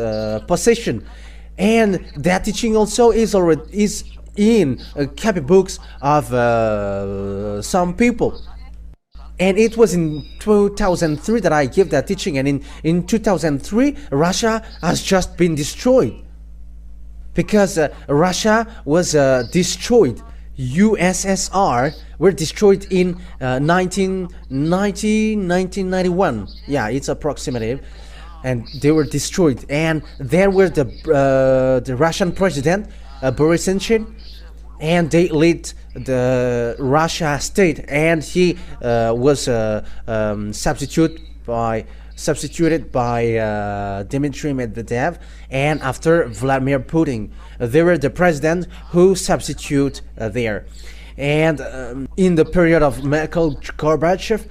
possession, and that teaching also is in copybooks of some people. And it was in 2003 that I gave that teaching, and in 2003 Russia has just been destroyed, because Russia was destroyed. USSR were destroyed in 1991. Yeah, it's approximative, and they were destroyed. And there were the Russian president Boris Yeltsin, and they led the Russia state, and he was substituted by Dmitry Medvedev, and after Vladimir Putin. They were the president who substitute there. And in the period of Mikhail Gorbachev,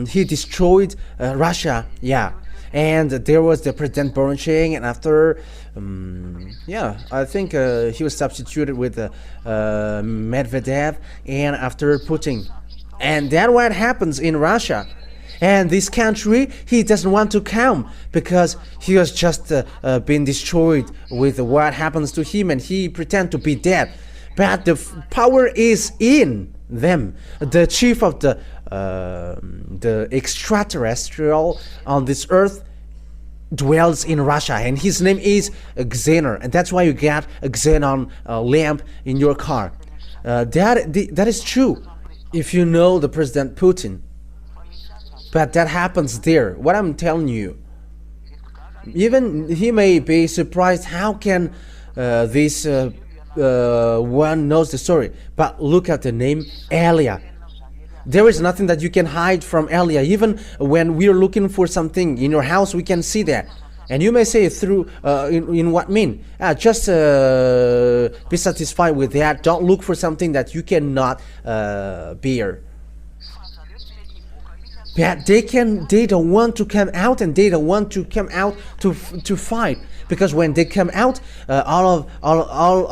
he destroyed Russia. Yeah. And there was the President Boruching, and after, I think he was substituted with Medvedev, and after Putin. And that's what happens in Russia. And this country, he doesn't want to come because he has just been destroyed with what happens to him, and he pretend to be dead. But the power is in them. The chief of the extraterrestrial on this earth dwells in Russia, and his name is Xenon, and that's why you get a Xenon lamp in your car. That is true if you know the President Putin. But that happens there. What I'm telling you, even he may be surprised. How can this one knows the story? But look at the name Eliah. There is nothing that you can hide from Eliah. Even when we are looking for something in your house, we can see that. And you may say through in what mean? Just be satisfied with that. Don't look for something that you cannot bear. But they don't want to come out, and they don't want to come out to fight, because when they come out, all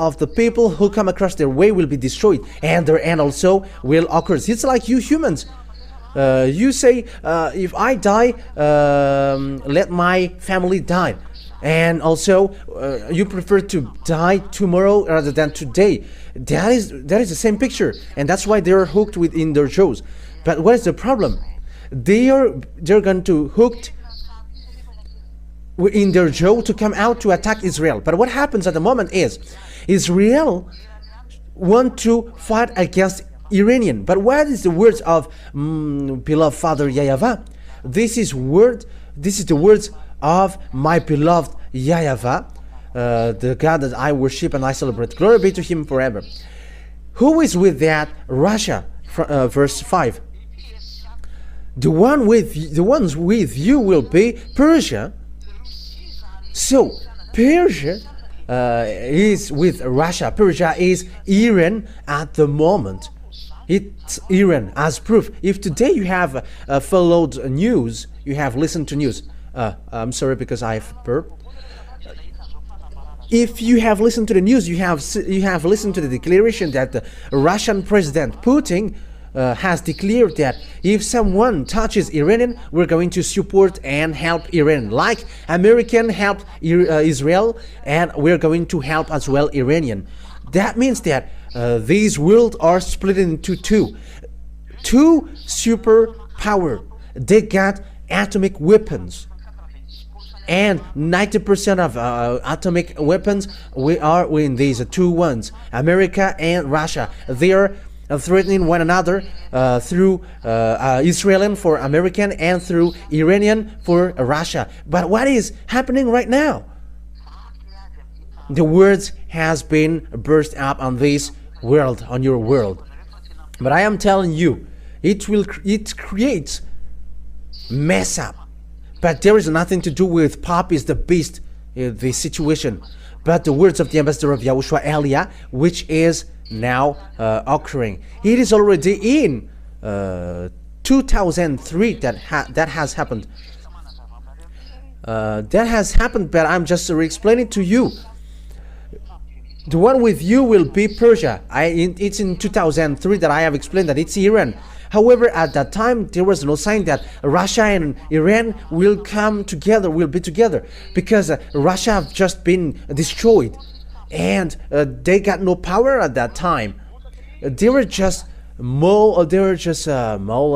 of the people who come across their way will be destroyed, and their end also will occur. It's like you humans. You say, if I die, let my family die, and also you prefer to die tomorrow rather than today. That is the same picture, and that's why they're hooked within their shows. But what is the problem? They're going to hooked in their jaw to come out to attack Israel. But what happens at the moment is Israel want to fight against Iranian. But what is the words of beloved Father YAHVAH? This is the words of my beloved YAHVAH, the God that I worship and I celebrate. Glory be to Him forever. Who is with that? Russia. Verse 5. The ones with you will be Persia. So Persia is with Russia. Persia is Iran at the moment. It's Iran as proof. If today you have followed news, you have listened to news. I'm sorry because I've burped. If you have listened to the news, you have listened to the declaration that the Russian President Putin has declared that if someone touches Iranian, we're going to support and help Iran, like American helped Israel, and we're going to help as well Iranian. That means that these worlds are split into two superpower. They got atomic weapons, and 90% of atomic weapons are in these two ones, America and Russia. They are threatening one another through Israeli for American and through Iranian for Russia. But what is happening right now? The words has been burst up on this world, on your world. But I am telling you, it creates mess up. But there is nothing to do with Pop is the beast, the situation, but the words of the ambassador of YAHOSHUAH Elia, which is now occurring. It is already in 2003 that has happened. That has happened, but I'm just explaining to you. The one with you will be Persia. It's in 2003 that I have explained that it's Iran. However, at that time, there was no sign that Russia and Iran will come together, will be together, because Russia have just been destroyed, and they got no power at that time. They were just mole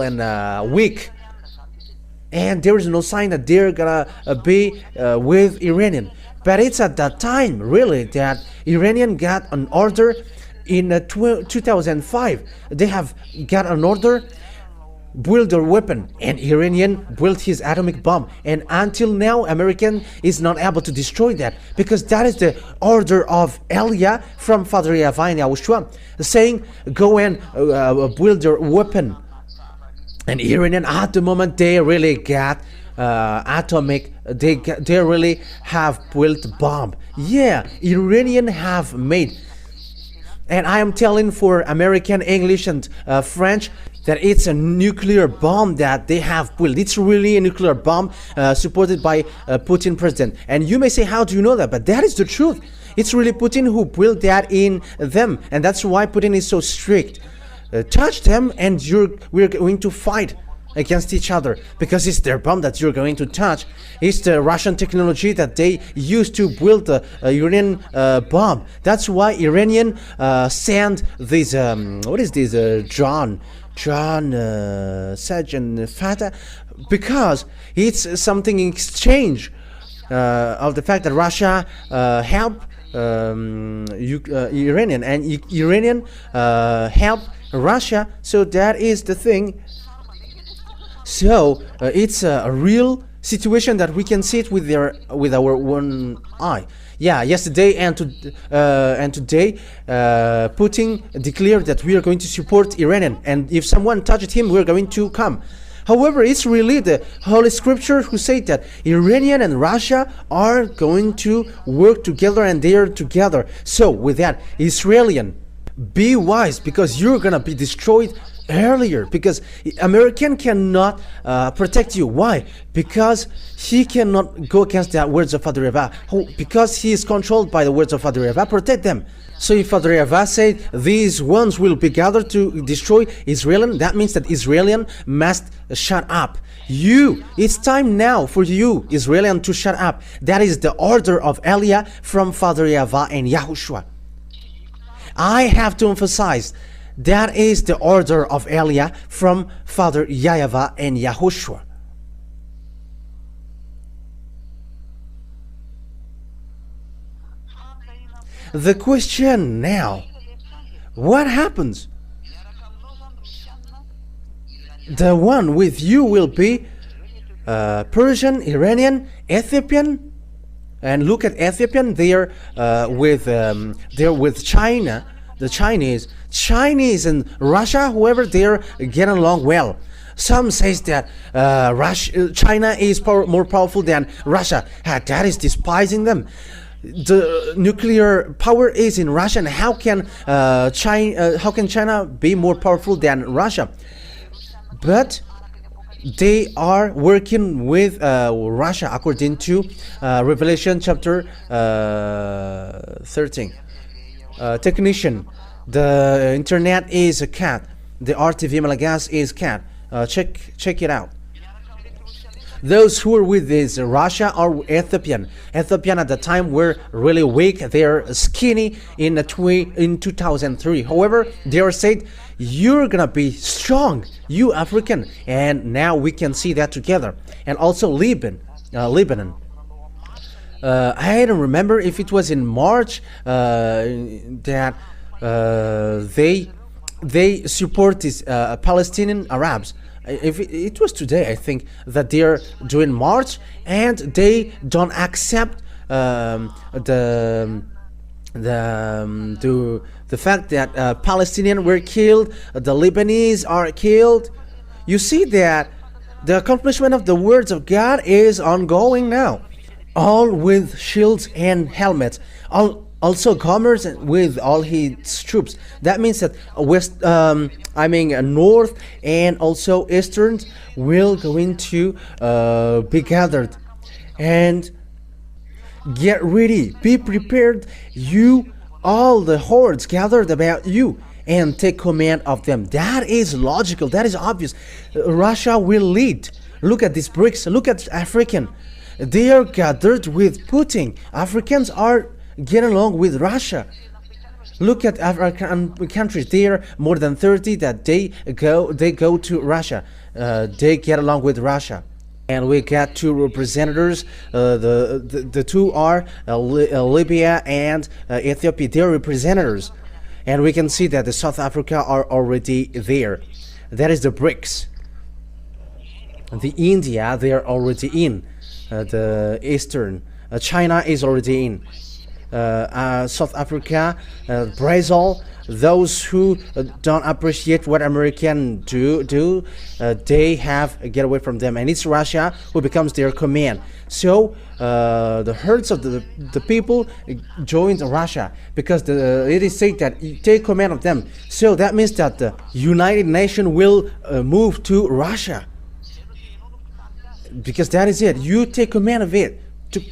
and weak, and there is no sign that they're gonna be with Iranian. But it's at that time, really, that Iranian got an order in 2005. They have got an order, build their weapon, and Iranian built his atomic bomb. And until now, American is not able to destroy that, because that is the order of Elia from Father YAHVAH and YAHOSHUAH, saying, go and build their weapon. And Iranian, at the moment, they really got atomic, they really have built bomb. Yeah, Iranian have made. And I am telling for American, English, and French that it's a nuclear bomb that they have built. It's really a nuclear bomb supported by Putin president. And you may say, how do you know that? But that is the truth. It's really Putin who built that in them. And that's why Putin is so strict. Touch them and we're going to fight against each other, because it's their bomb that you're going to touch. It's the Russian technology that they used to build the Iranian bomb. That's why Iranian send this what is this John Sajjan Fatah, because it's something in exchange of the fact that Russia help Iranian, and Iranian help Russia. So that is the thing. So it's a real situation that we can see it with our one eye. Yeah, yesterday and today, Putin declared that we are going to support Iranian, and if someone touched him, we're going to come. However, it's really the Holy Scripture who say that Iranian and Russia are going to work together, and they are together. So with that, Israelian, be wise, because you're gonna be destroyed earlier, because American cannot protect you. Why? Because he cannot go against the words of Father YAHVAH. Because he is controlled by the words of Father YAHVAH. Protect them. So if Father YAHVAH said these ones will be gathered to destroy Israelian, that means that Israelian must shut up. It's time now for you, Israelian, to shut up. That is the order of Elia from Father YAHVAH and YAHOSHUAH. I have to emphasize, that is the order of Elia from Father YAHVAH and YAHOSHUAH. The question now, what happens? The one with you will be Persian, Iranian, Ethiopian. And look at Ethiopian, they're with China, the Chinese and Russia, whoever, they're getting along well. Some says that China is more powerful than Russia. That is despising them. The nuclear power is in Russia, and how can China be more powerful than Russia? But they are working with Russia according to Revelation chapter 13. Technician, the internet is a cat. The RTV Malagas is cat. Check it out. Those who were with this Russia are Ethiopian. Ethiopian at the time were really weak. They are skinny in 2003. However, they are said, you're gonna be strong, you African, and now we can see that together. And also Lebanon. I don't remember if it was in March that they support these Palestinian Arabs. If it was today, I think, that they are doing march, and they don't accept the fact that Palestinians were killed, the Lebanese are killed. You see that the accomplishment of the words of God is ongoing now, all with shields and helmets, also Commerce with all his troops. That means that North and also Eastern will going to be gathered. And get ready, be prepared, you, all the hordes gathered about you, and take command of them. That is logical, that is obvious. Russia will lead. Look at these BRICS, look at African. They are gathered with Putin. Africans are getting along with Russia. Look at African countries. There are more than 30 that they go to Russia. They get along with Russia. And we got two representatives. The two are Libya and Ethiopia. They are representatives. And we can see that the South Africa are already there. That is the BRICS. The India, they are already in. The Eastern. China is already in. South Africa, Brazil, those who don't appreciate what Americans do, they have get away from them, and it's Russia who becomes their command. So the herds of the people joined Russia, because it is said that you take command of them. So that means that the United Nations will move to Russia, because that is it. You take command of it.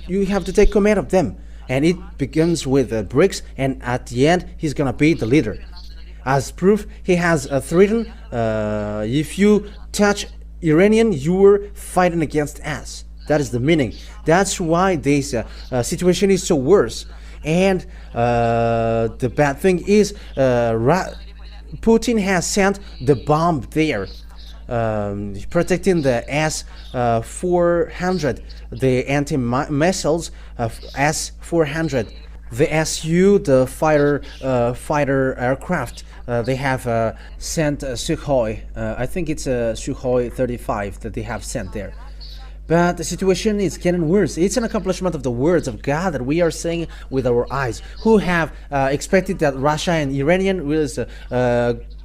You have to take command of them. And it begins with BRICS, and at the end, he's gonna be the leader. As proof, he has threatened, if you touch Iranian, you were fighting against us. That is the meaning. That's why this situation is so worse. And the bad thing is, Putin has sent the bomb there, protecting the S-400, the anti-missiles of S-400, the SU, the fighter aircraft. They have sent Sukhoi. I think it's a Sukhoi 35 that they have sent there. But the situation is getting worse. It's an accomplishment of the words of God that we are saying with our eyes. Who have expected that Russia and Iranian will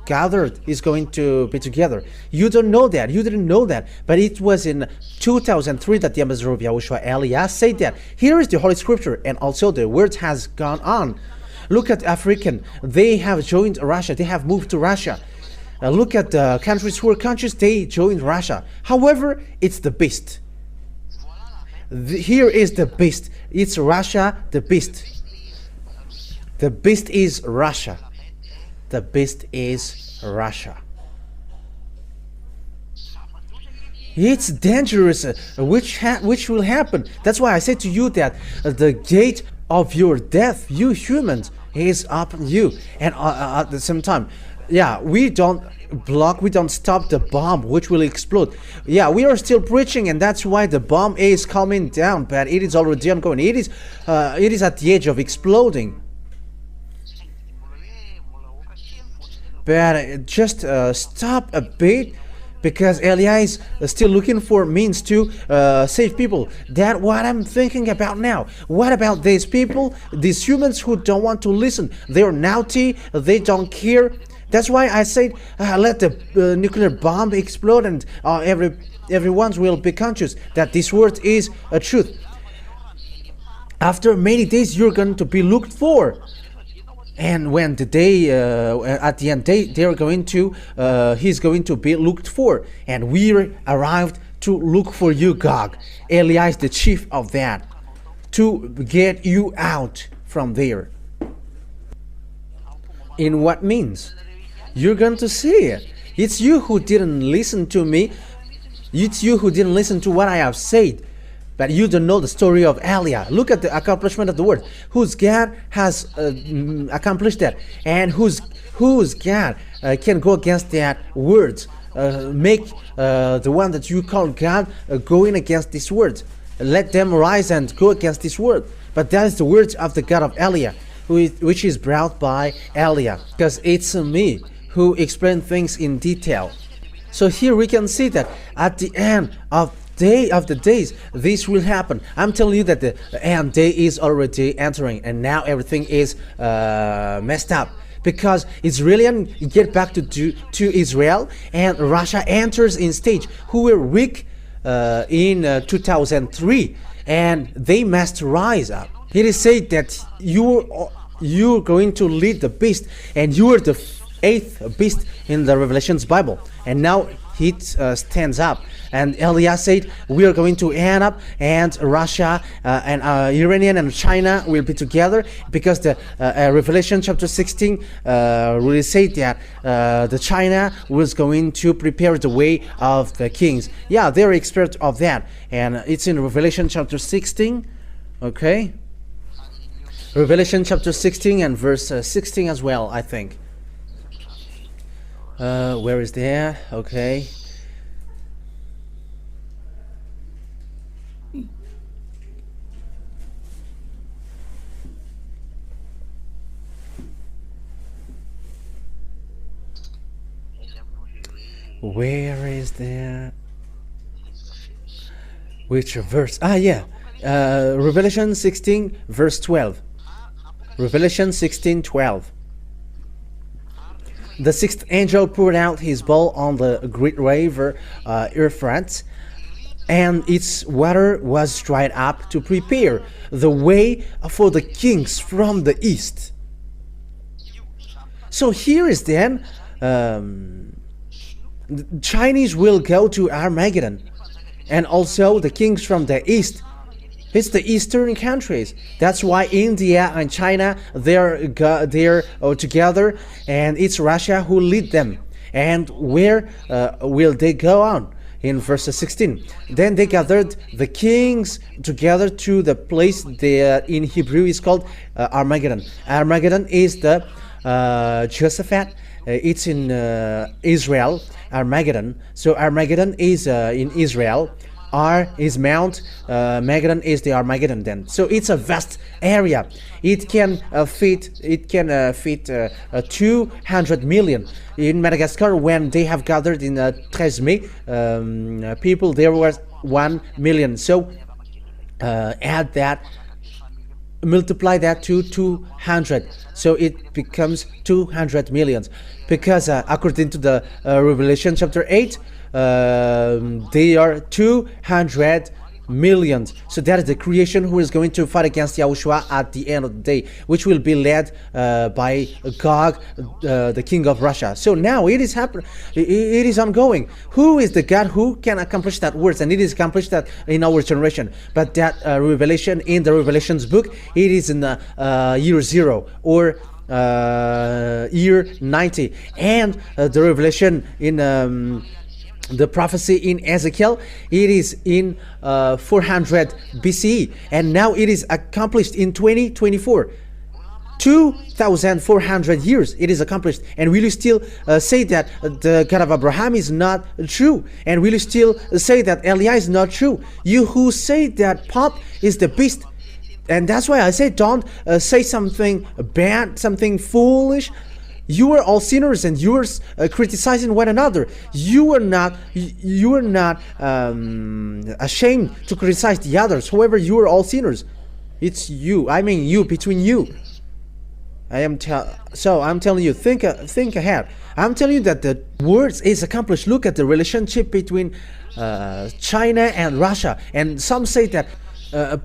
gathered, is going to be together. You don't know that. You didn't know that. But it was in 2003 that the ambassador of Yahushua Elias said that. Here is the Holy Scripture, and also the word has gone on. Look at African. They have joined Russia. They have moved to Russia. Look at the countries who are countries. They joined Russia. However, it's the beast. Here is the beast. It's Russia, the beast. The beast is Russia. The beast is Russia. It's dangerous, which will happen. That's why I said to you that the gate of your death, you humans, is upon you. And at the same time, yeah, we don't block, we don't stop the bomb which will explode. Yeah, we are still preaching, and that's why the bomb is coming down, but it is already ongoing. It is at the edge of exploding. But just stop a bit, because Elias is still looking for means to save people. That's what I'm thinking about now. What about these people, these humans who don't want to listen? They're naughty, they don't care. That's why I said let the nuclear bomb explode, and everyone will be conscious that this word is a truth. After many days, you're going to be looked for. And when the day, at the end, they are going to, he's going to be looked for. And we arrived to look for you, Gog. Elias, the chief of that, to get you out from there. In what means? You're going to see it. It's you who didn't listen to me. It's you who didn't listen to what I have said. But you don't know the story of Eliah. Look at the accomplishment of the word. Whose God has accomplished that, and whose God can go against that words. Make the one that you call God going against this word. Let them rise and go against this word. But that is the words of the God of Eliah, which is brought by Eliah, because it's me who explain things in detail. So here we can see that at the end of the days, this will happen. I'm telling you that the end day is already entering, and now everything is messed up, because Israelis get back to Israel, and Russia enters in stage, who were weak in 2003, and they must rise up. It is said that you're going to lead the beast, and you are the eighth beast in the Revelations Bible, and now it stands up. And Elias said, we are going to end up, and Russia and Iranian and China will be together, because the Revelation chapter 16 really said that the China was going to prepare the way of the kings. Yeah, they're expert of that, and it's in Revelation chapter 16. Okay, Revelation chapter 16 and verse 16 as well, I think. Where is that? Okay. Where is that? Which verse? Revelation 16 verse 12. Revelation 16:12. The sixth angel poured out his bowl on the great river Euphrates, and its water was dried up to prepare the way for the kings from the east. So here is then the Chinese will go to Armageddon, and also the kings from the east. It's the eastern countries. That's why India and China, they're together, and it's Russia who lead them. And where will they go on? In verse 16, then they gathered the kings together to the place that in Hebrew is called Armageddon. Armageddon is the Jehoshaphat. It's in Israel, Armageddon. So Armageddon is in Israel. R is Mount, Armageddon is the Armageddon then. So it's a vast area. It can fit 200 million. In Madagascar, when they have gathered in 13 May, people, there was 1 million. So add that multiply that to 200, so it becomes 200 millions, because according to the Revelation chapter 8, they are 200 millions. So that is the creation who is going to fight against Yahushua at the end of the day, which will be led by Gog, the king of Russia. So now it is happening, it is ongoing. Who is the God who can accomplish that words? And it is accomplished that in our generation. But that revelation in the Revelations book, it is in the year 0 or year 90. And the revelation in the prophecy in Ezekiel, it is in 400 BCE, and now it is accomplished in 2024. 2,400 years it is accomplished. And will you still say that the God of Abraham is not true? And will you still say that Eliah is not true? You who say that Pop is the beast. And that's why I say, don't say something bad, something foolish. You are all sinners, and you are criticizing one another. You are not ashamed to criticize the others. However, you are all sinners. It's you. I mean, you, between you. I'm telling you, think ahead. I'm telling you that the words is accomplished. Look at the relationship between China and Russia, and some say that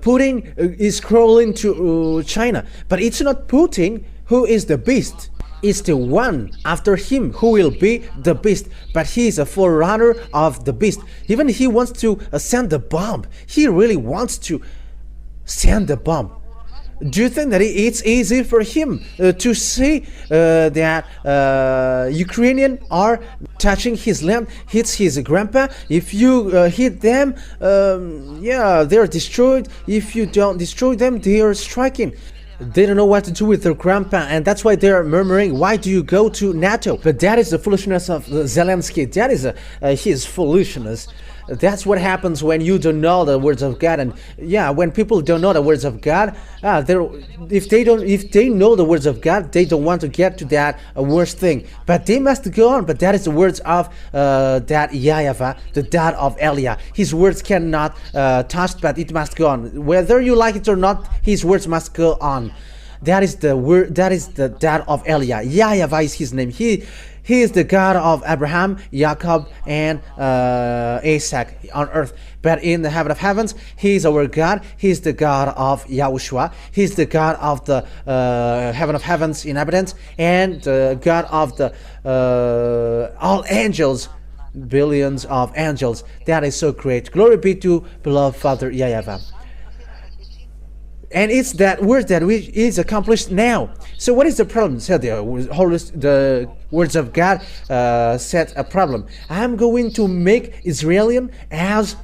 Putin is crawling to China, but it's not Putin who is the beast. It's the one after him who will be the beast, but he is a forerunner of the beast. Even he wants to send the bomb. He really wants to send the bomb. Do you think that it's easy for him to see that Ukrainians are touching his land, hits his grandpa? If you hit them, yeah, they're destroyed. If you don't destroy them, they are striking. They don't know what to do with their grandpa, and that's why they're murmuring, why do you go to NATO? But that is the foolishness of Zelensky. That is his foolishness. That's what happens when you don't know the words of God. And yeah, when people don't know the words of God, if they know the words of God, they don't want to get to that worst thing. But they must go on. But that is the words of that YAHVAH, the dad of Eliah. His words cannot touch, but it must go on. Whether you like it or not, his words must go on. That is the word. That is the dad of Eliah. YAHVAH is his name. He is the God of Abraham, Jacob, and Isaac on earth. But in the heaven of heavens, He is our God. He is the God of YAHOSHUAH. He is the God of the heaven of heavens in evidence, and the God of the all angels, billions of angels. That is so great. Glory be to beloved Father YAHVAH. And it's that word that is accomplished now. So what is the problem? So the words of God set a problem. I'm going to make Israelian as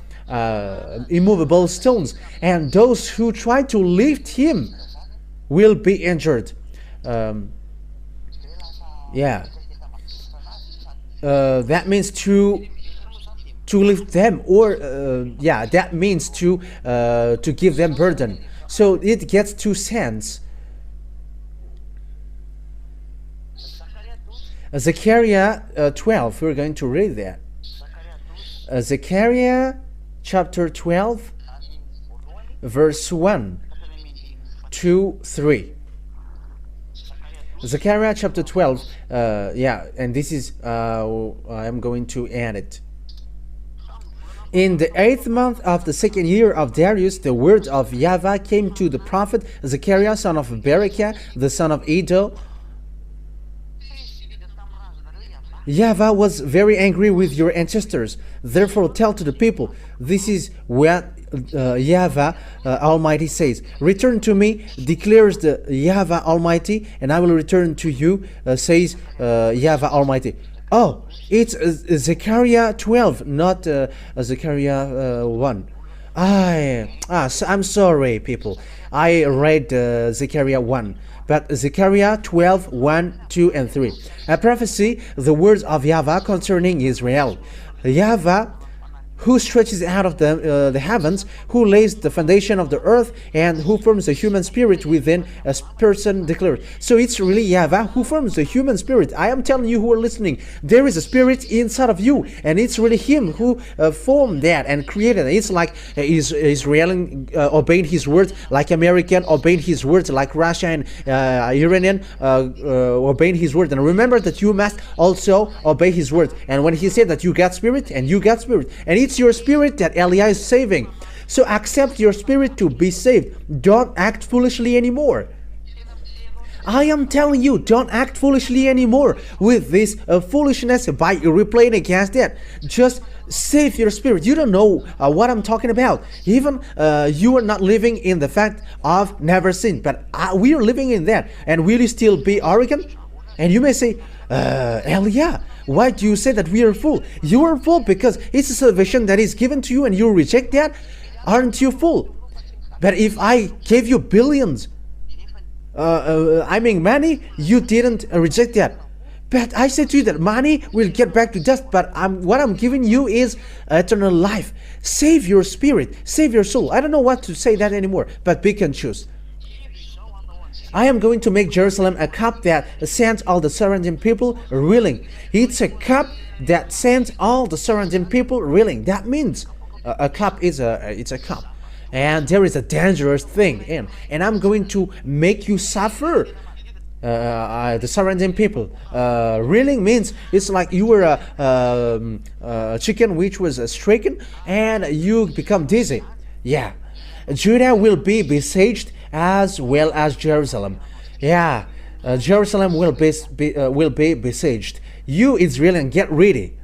immovable stones, and those who try to lift him will be injured. Yeah. That means to lift them, or yeah, that means to give them burden. So it gets two sense. Zechariah 12, we're going to read that. Zechariah chapter 12, verse 1, 2, 3. Zechariah chapter 12, yeah, and this is, I'm going to add it. In the 8th month of the 2nd year of Darius, the word of YAHVAH came to the prophet Zechariah, son of Berechiah, the son of Iddo. YAHVAH was very angry with your ancestors. Therefore tell to the people, this is what YAHVAH Almighty says. Return to me, declares the YAHVAH Almighty, and I will return to you, says YAHVAH Almighty. Oh, it's Zechariah 12, not Zechariah 1. I'm sorry, people. I read Zechariah 1. But Zechariah 12, 1, 2, and 3. A prophecy, the words of YAHVAH concerning Israel. YAHVAH who stretches out of the heavens, who lays the foundation of the earth, and who forms the human spirit within a person declared. So it's really YAHVAH who forms the human spirit. I am telling you who are listening, there is a spirit inside of you, and it's really him who formed that and created it. It's like Israeli obeying his words, like American obeying his words, like Russia and Iranian obeying his word. And remember that you must also obey his word. And when he said that you got spirit, and you got spirit, and it's your spirit that Elia is saving. So accept your spirit to be saved. Don't act foolishly anymore. I am telling you, don't act foolishly anymore with this foolishness by replaying against it. Just save your spirit. You don't know what I'm talking about. Even you are not living in the fact of never sin, but we are living in that. And will you still be arrogant? And you may say, Elia, why do you say that we are full? You are full because it's a salvation that is given to you and you reject that. Aren't you full? But if I gave you billions, money, you didn't reject that. But I said to you that money will get back to dust, but what I'm giving you is eternal life. Save your spirit, save your soul. I don't know what to say that anymore, but pick and choose. I am going to make Jerusalem a cup that sends all the surrounding people reeling. It's a cup that sends all the surrounding people reeling. That means a cup is it's a cup, and there is a dangerous thing in. And I'm going to make you suffer. The surrounding people. Reeling means it's like you were a chicken which was stricken, and you become dizzy. Yeah, Judah will be besieged as well as Jerusalem. Yeah, Jerusalem will be besieged. You Israelian, get ready.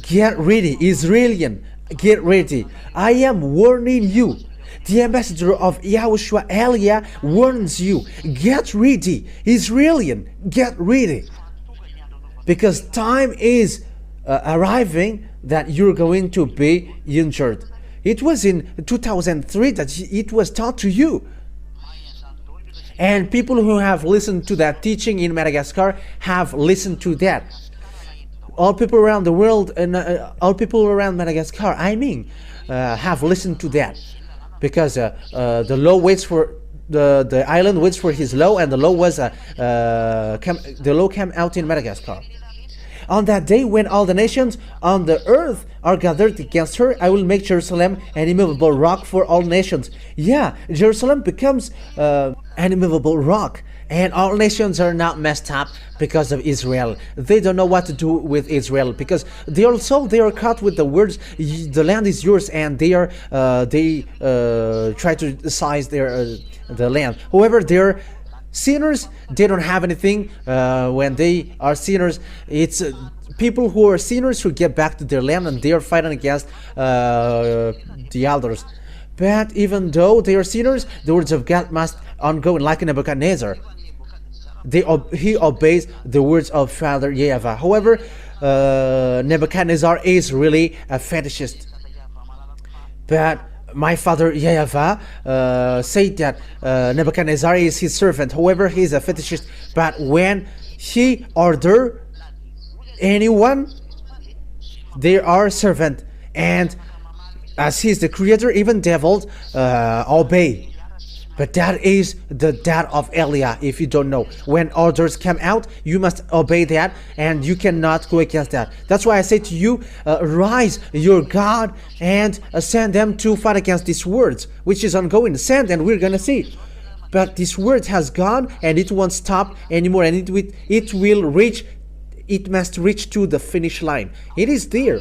Get ready, Israelian, get ready. I am warning you. The ambassador of YAHOSHUAH, Elia, warns you. Get ready, Israelian, get ready. Because time is arriving that you're going to be injured. It was in 2003 that it was taught to you. And people who have listened to that teaching in Madagascar have listened to that. All people around the world and all people around Madagascar, have listened to that. Because the law waits for the island waits for his law, and the law was the law came out in Madagascar. On that day, when all the nations on the earth are gathered against her, I will make Jerusalem an immovable rock for all nations. Yeah, Jerusalem becomes an immovable rock, and all nations are not messed up because of Israel. They don't know what to do with Israel because they are caught with the words, "The land is yours," and they try to seize the land. However, they're sinners. They don't have anything. When they are sinners, it's people who are sinners who get back to their land, and they are fighting against the elders. But even though they are sinners, the words of God must ongo, like Nebuchadnezzar. He obeys the words of Father YAHVAH. However, Nebuchadnezzar is really a fetishist. But my father YAHVAH said that Nebuchadnezzar is his servant. However, he is a fetishist. But when he order anyone, they are servant. And as he is the creator, even devils obey. But that is the dad of Elia. If you don't know, when orders come out, you must obey that, and you cannot go against that. That's why I say to you, rise your God and send them to fight against these words, which is ongoing. Send, and we're gonna see. But this word has gone, and it won't stop anymore, and it will reach. It must reach to the finish line. It is there,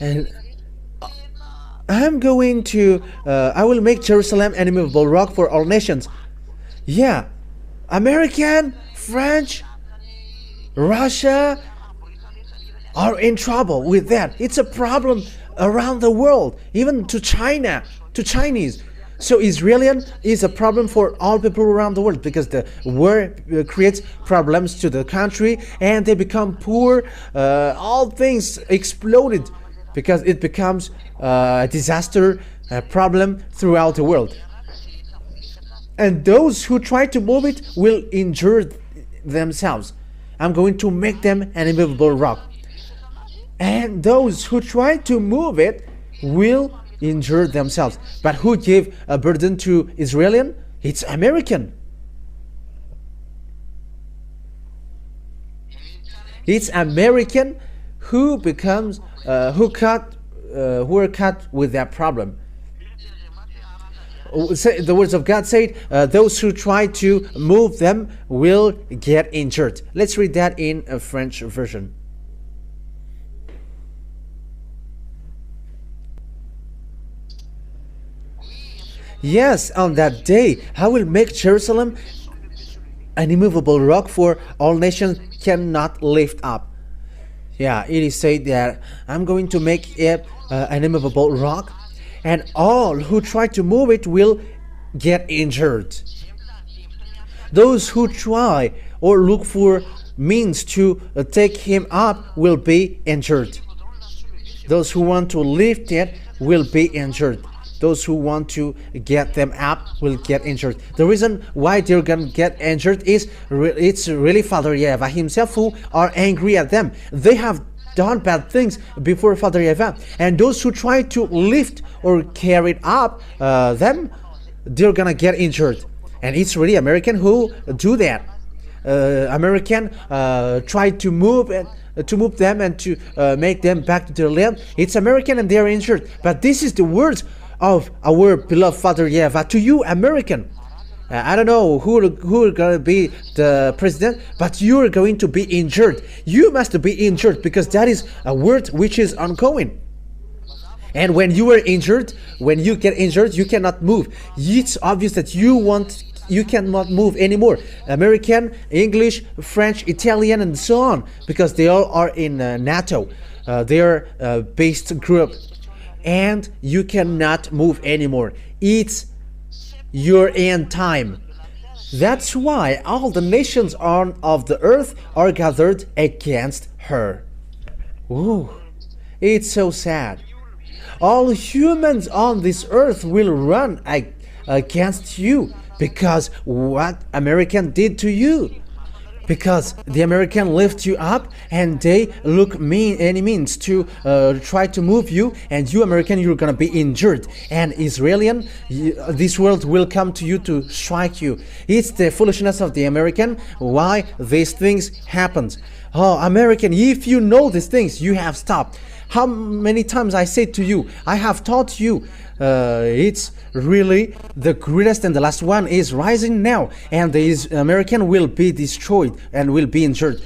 and I'm going to, I will make Jerusalem an immovable rock for all nations. Yeah, American, French, Russia are in trouble with that. It's a problem around the world, even to China, to Chinese. So Israelian is a problem for all people around the world, because the war creates problems to the country, and they become poor. All things exploded, because it becomes a disaster, a problem throughout the world. And those who try to move it will injure themselves. I'm going to make them an immovable rock. and those who try to move it will injure themselves. But who gave a burden to Israelian? It's American. It's American who becomes who are caught with that problem. The words of God said, those who try to move them will get injured. Let's read that in a French version. Yes, on that day I will make Jerusalem an immovable rock, for all nations cannot lift up. Yeah, it is said that I'm going to make it an immovable rock, and all who try to move it will get injured. Those who try or look for means to take him up will be injured. Those who want to lift it will be injured. Those who want to get them up will get injured. The reason why they're going to get injured is it's really Father YAHVAH himself who are angry at them. They have done bad things before Father YAHVAH, and those who try to lift or carry up them, they're gonna get injured. And it's really American who do that. American try to move them and to make them back to their land. It's American and they're injured. But this is the words of our beloved Father YAHVAH to you, American. I don't know who are going to be the president, but you're going to be injured. You must be injured, because that is a word which is ongoing. And when you are injured, when you get injured, you cannot move. It's obvious that you cannot move anymore. American, English, French, Italian, and so on, because they all are in NATO. They are a based group. And you cannot move anymore. It's your end time. That's why all the nations of the earth are gathered against her. Ooh, it's so sad. All humans on this earth will run against you because what American did to you. Because the American lift you up and they look any means to try to move you, and you American, you're gonna be injured. And Israelian, this world will come to you to strike you. It's the foolishness of the American why these things happen. Oh, American, if you know these things, you have stopped. How many times I said to you, I have taught you, it's really the greatest, and the last one is rising now, and the American will be destroyed and will be injured.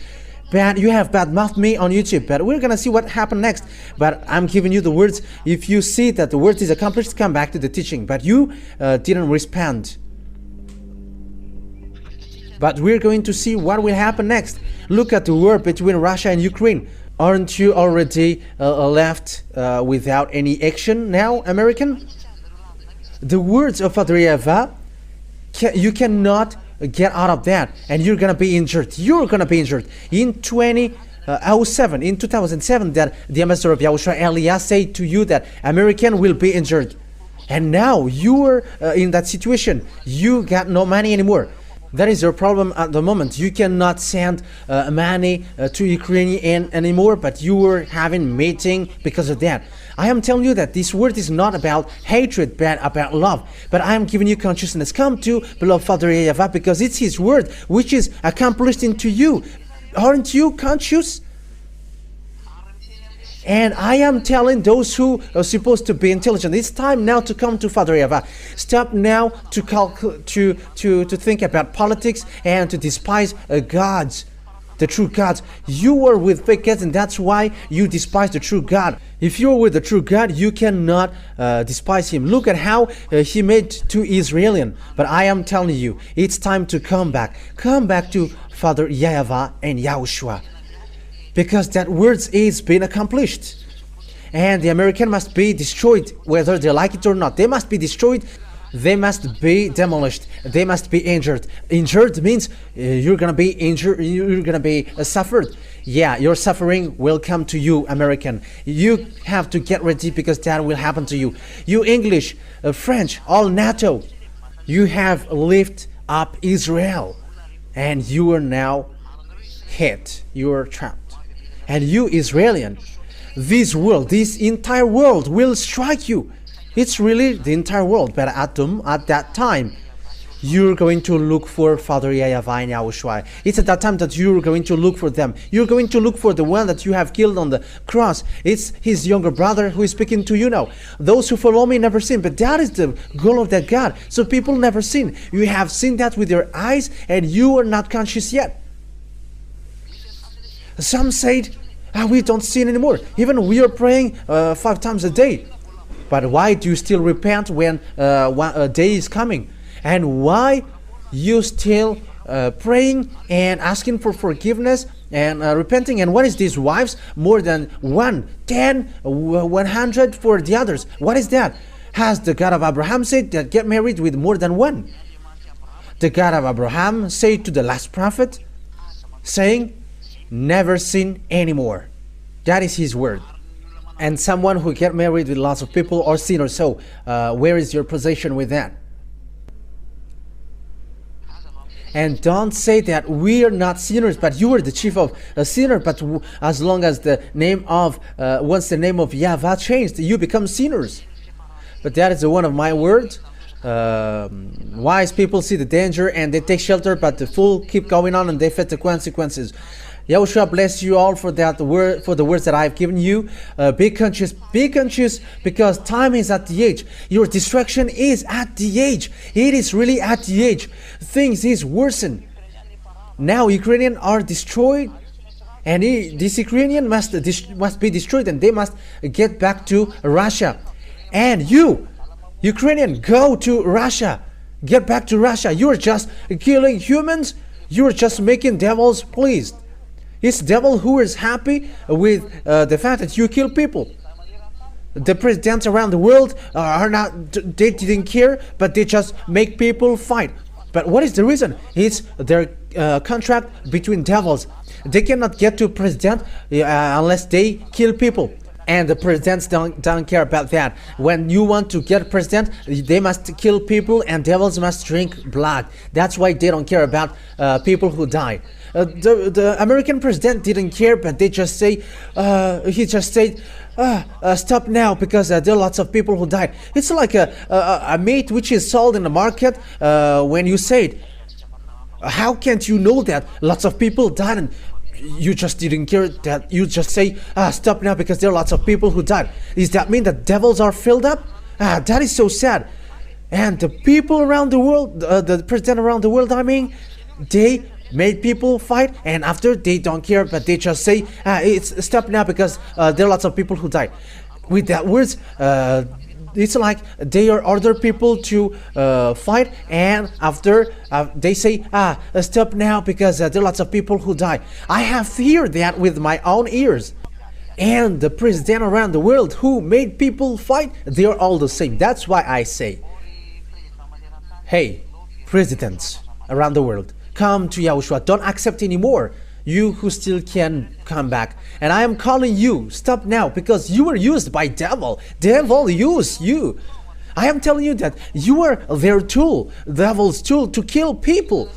But you have badmouthed me on YouTube, but we're gonna see what happened next. But I'm giving you the words. If you see that the word is accomplished, come back to the teaching. But you didn't respond. But we're going to see what will happen next. Look at the war between Russia and Ukraine. Aren't you already left without any action now, American? The words of Father YAHVAH, you cannot get out of that, and you're gonna be injured. You're gonna be injured. In 2007, that the ambassador of YAHOSHUAH Elias said to you that American will be injured, and now you are in that situation. You got no money anymore. That is your problem at the moment. You cannot send money to Ukraine anymore, but you were having meeting because of that. I am telling you that this word is not about hatred, but about love. But I am giving you consciousness. Come to beloved Father YAHVAH, because it's his word which is accomplished into you. Aren't you conscious? And I am telling those who are supposed to be intelligent, it's time now to come to Father YAHVAH. Stop now to think about politics and to despise gods, the true gods. You were with fake gods, and that's why you despise the true God. If you're with the true God, you cannot despise him. Look at how he made to Israelian. But I am telling you, it's time to come back. Come back to Father YAHVAH and YAHOSHUAH. Because that words is being accomplished. And the American must be destroyed, whether they like it or not. They must be destroyed. They must be demolished. They must be injured. Injured means you're gonna be injured. You're gonna be suffered. Yeah, your suffering will come to you, American. You have to get ready, because that will happen to you. You English, French, all NATO. You have lifted up Israel, and you are now hit. You are trapped. And you Israelian, this world, this entire world will strike you. It's really the entire world, but at that time, you're going to look for Father YAHVAH and YAHOSHUAH. It's at that time that you're going to look for them. You're going to look for the one that you have killed on the cross. It's his younger brother who is speaking to you now. Those who follow me never sin, but that is the goal of that God. So people never sin. You have seen that with your eyes, and you are not conscious yet. Some said, we don't sin anymore. Even we are praying 5 times a day. But why do you still repent when a day is coming? And why you still praying and asking for forgiveness and repenting? And what is these wives? More than 1, 10, 100 for the others. What is that? Has the God of Abraham said that get married with more than one? The God of Abraham said to the last prophet, saying, never sin anymore. That is his word. And someone who get married with lots of people or sinner. So where is your position with that? And don't say that we are not sinners, but you are the chief of a sinner. But as long as the name of, once the name of YAHVAH changed, you become sinners. But that is one of my words. Wise people see the danger and they take shelter, but the fool keep going on and they face the consequences. YAHOSHUAH bless you all for that word, for the words that I have given you. Be conscious, because time is at the edge. Your distraction is at the edge. It is really at the edge. Things is worsen. Now Ukrainians are destroyed, and this Ukrainian must be destroyed, and they must get back to Russia. And you, Ukrainian, go to Russia. Get back to Russia. You are just killing humans. You are just making devils pleased. It's devil who is happy with the fact that you kill people. The presidents around the world are not, they didn't care, but they just make people fight. But what is the reason? It's their contract between devils. They cannot get to president unless they kill people. And the presidents don't care about that. When you want to get president, they must kill people and devils must drink blood. That's why they don't care about people who die. The American president didn't care, but they just say, he just said, stop now because there are lots of people who died. It's like a meat which is sold in the market. When you say it, how can't you know that lots of people died and you just didn't care? That you just say, stop now because there are lots of people who died. Does that mean that devils are filled up? That is so sad. And the people around the world, the president around the world, I mean, they made people fight, and after they don't care, but they just say, it's stop now because there are lots of people who died. With that words, it's like they are order people to fight, and after they say, stop now because there are lots of people who die. I have heard that with my own ears. And the president around the world who made people fight, they are all the same. That's why I say, hey, presidents around the world, come to YAHOSHUAH. Don't accept anymore. You who still can come back. And I am calling you, stop now, because you were used by devil. Devil used you. I am telling you that you are their tool, devil's tool to kill people.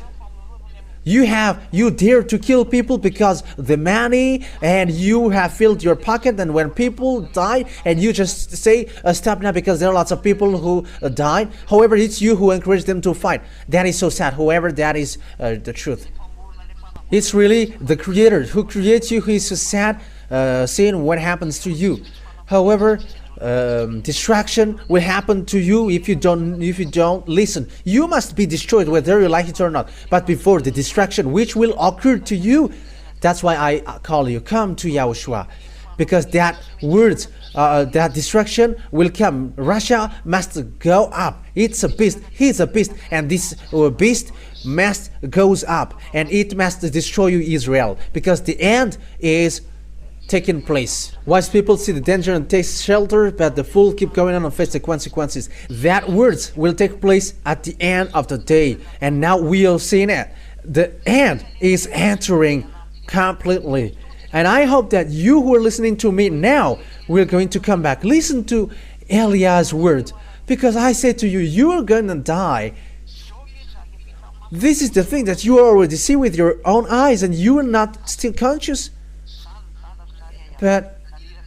You dare to kill people because the money, and you have filled your pocket, and when people die and you just say stop now because there are lots of people who died. However, it's you who encourage them to fight. That is so sad. However, that is the truth. It's really the creator who creates you who is so sad seeing what happens to you. However, distraction will happen to you if you don't listen. You must be destroyed whether you like it or not. But before the distraction which will occur to you, that's why I call you, come to YAHOSHUAH, because that words, that distraction will come. Russia must go up. It's a beast. He's a beast, and this beast must goes up, and it must destroy you, Israel, because the end is taking place. Wise people see the danger and take shelter, but the fool keep going on and face the consequences. That words will take place at the end of the day, and now we are seeing it. The end is entering completely, and I hope that you who are listening to me now will going to come back. Listen to Eliah's words, because I say to you, you are going to die. This is the thing that you already see with your own eyes, and you are not still conscious. But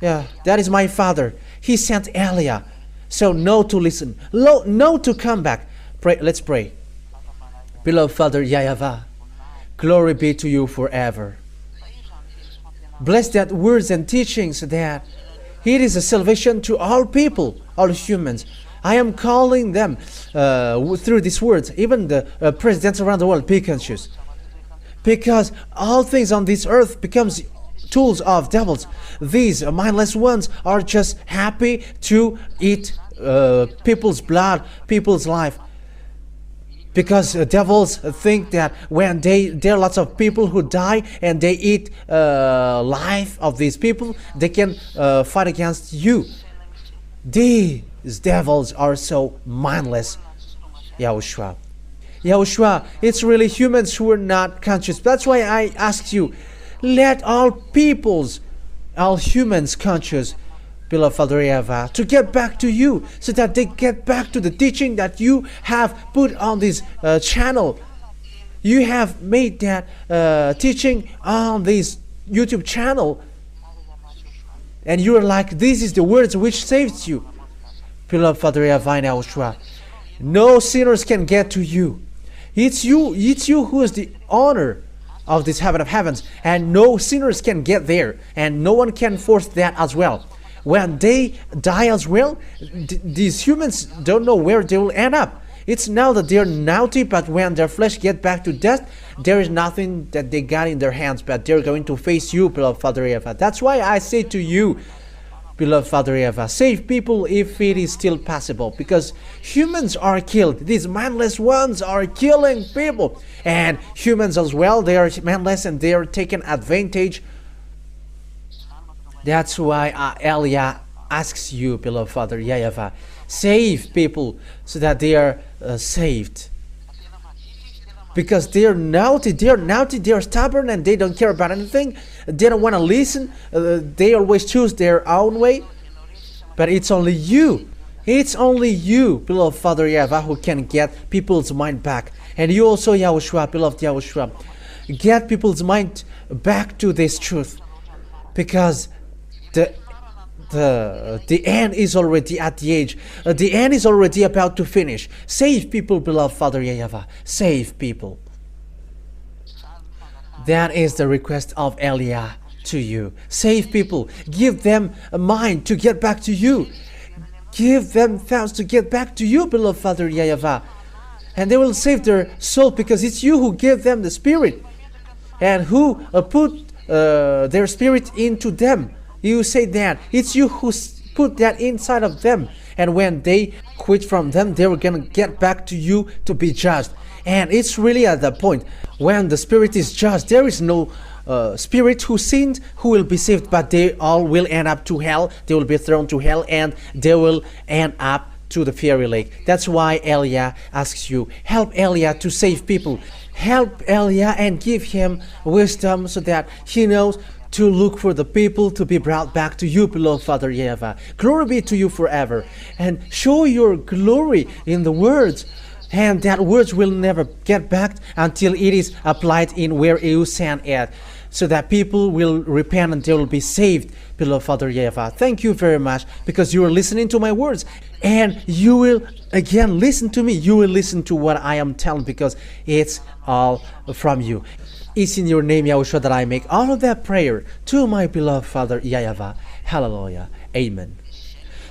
Yeah, that is my father. He sent Elia. So no to listen. No to come back. Pray. Let's pray. Beloved Father YAHVAH, glory be to you forever. Bless that words and teachings that it is a salvation to all people, all humans. I am calling them through these words, even the presidents around the world, be conscious. Because all things on this earth becomes tools of devils. These mindless ones are just happy to eat people's blood, people's life. Because devils think that when there are lots of people who die and they eat life of these people, they can fight against you. These devils are so mindless. YAHOSHUAH. YAHOSHUAH, it's really humans who are not conscious. That's why I ask you, let all peoples, all humans conscious, beloved Father YAHVAH, to get back to you, so that they get back to the teaching that you have put on this channel. You have made that teaching on this YouTube channel, and you are like, this is the words which saves you. Beloved Father YAHVAH and YAHOSHUAH, no sinners can get to you. It's you who is the owner of this heaven of heavens, and no sinners can get there, and no one can force that as well. When they die as well, these humans don't know where they will end up. It's now that they're naughty, but when their flesh get back to death, there is nothing that they got in their hands, but they're going to face you, beloved Father YAHVAH. That's why I say to you, beloved Father YAHVAH, save people if it is still possible, because humans are killed. These mindless ones are killing people, and humans as well, they are mindless and they are taking advantage. That's why Elia asks you, beloved Father YAHVAH, save people so that they are saved. Because they are naughty, they are stubborn, and they don't care about anything. They don't want to listen. They always choose their own way. But it's only you, beloved Father YAHVAH, who can get people's mind back. And you also, YAHOSHUAH, beloved YAHOSHUAH, get people's mind back to this truth. Because the end is already at the age. The end is already about to finish. Save people, beloved Father YAHVAH. Save people. That is the request of Elia to you. Save people. Give them a mind to get back to you. Give them thoughts to get back to you, beloved Father YAHVAH. And they will save their soul, because it's you who give them the Spirit, and who put their Spirit into them. You say that it's you who put that inside of them, and when they quit from them, they were gonna get back to you to be judged. And it's really at the point when the Spirit is judged, there is no spirit who sinned who will be saved, but they all will end up to hell. They will be thrown to hell, and they will end up to the fiery lake. That's why Elia asks you, help Elia to save people. Help Elia and give him wisdom so that he knows to look for the people to be brought back to you, beloved Father YAHVAH. Glory be to you forever. And show your glory in the words. And that words will never get back until it is applied in where you sent it, so that people will repent and they will be saved, beloved Father YAHVAH. Thank you very much, because you are listening to my words. And you will again listen to me. You will listen to what I am telling, because it's all from you. It's in your name, YAHOSHUAH, that I make all of that prayer to my beloved Father YAHVAH. Hallelujah. Amen.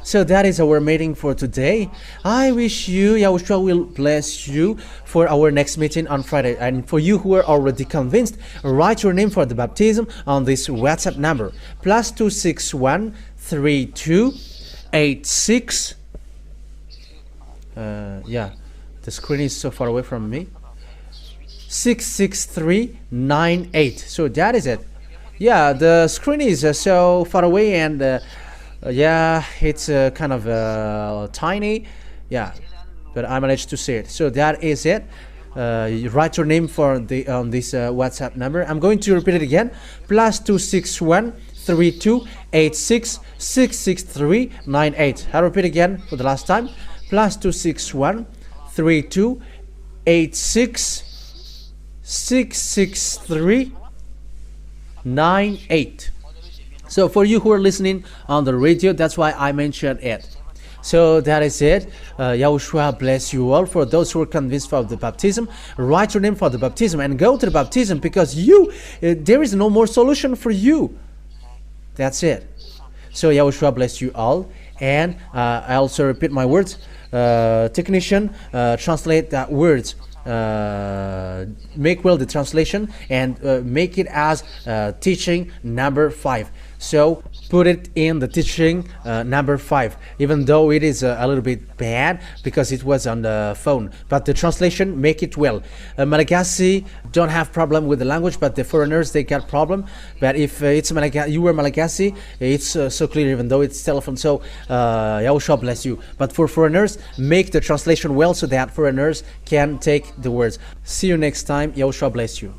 So that is our meeting for today. I wish you, YAHOSHUAH will bless you for our next meeting on Friday. And for you who are already convinced, write your name for the baptism on this WhatsApp number. +261 32 86. Yeah, the screen is so far away from me. 66398. So that is it. Yeah, the screen is so far away, and yeah, it's kind of tiny. Yeah, but I managed to see it. So that is it. You write your name for the on this WhatsApp number. I'm going to repeat it again. +261 32 86 66398. I'll repeat again for the last time. +261 32 86 66398. So for you who are listening on the radio, that's why I mentioned it. So that is it. Yahushua bless you all. For those who are convinced for the baptism, write your name for the baptism and go to the baptism, because there is no more solution for you. That's it. So Yahushua bless you all. And I also repeat my words. Technician, translate that words. Make well the translation and make it as teaching number 5. So put it in the teaching number 5, even though it is a little bit bad because it was on the phone, but the translation, make it well. Malagasy don't have problem with the language, but the foreigners, they got problem. But if it's you were Malagasy, it's so clear, even though it's telephone. So Yahushua bless you. But for foreigners, make the translation well so that foreigners can take the words. See you next time. Yahushua bless you.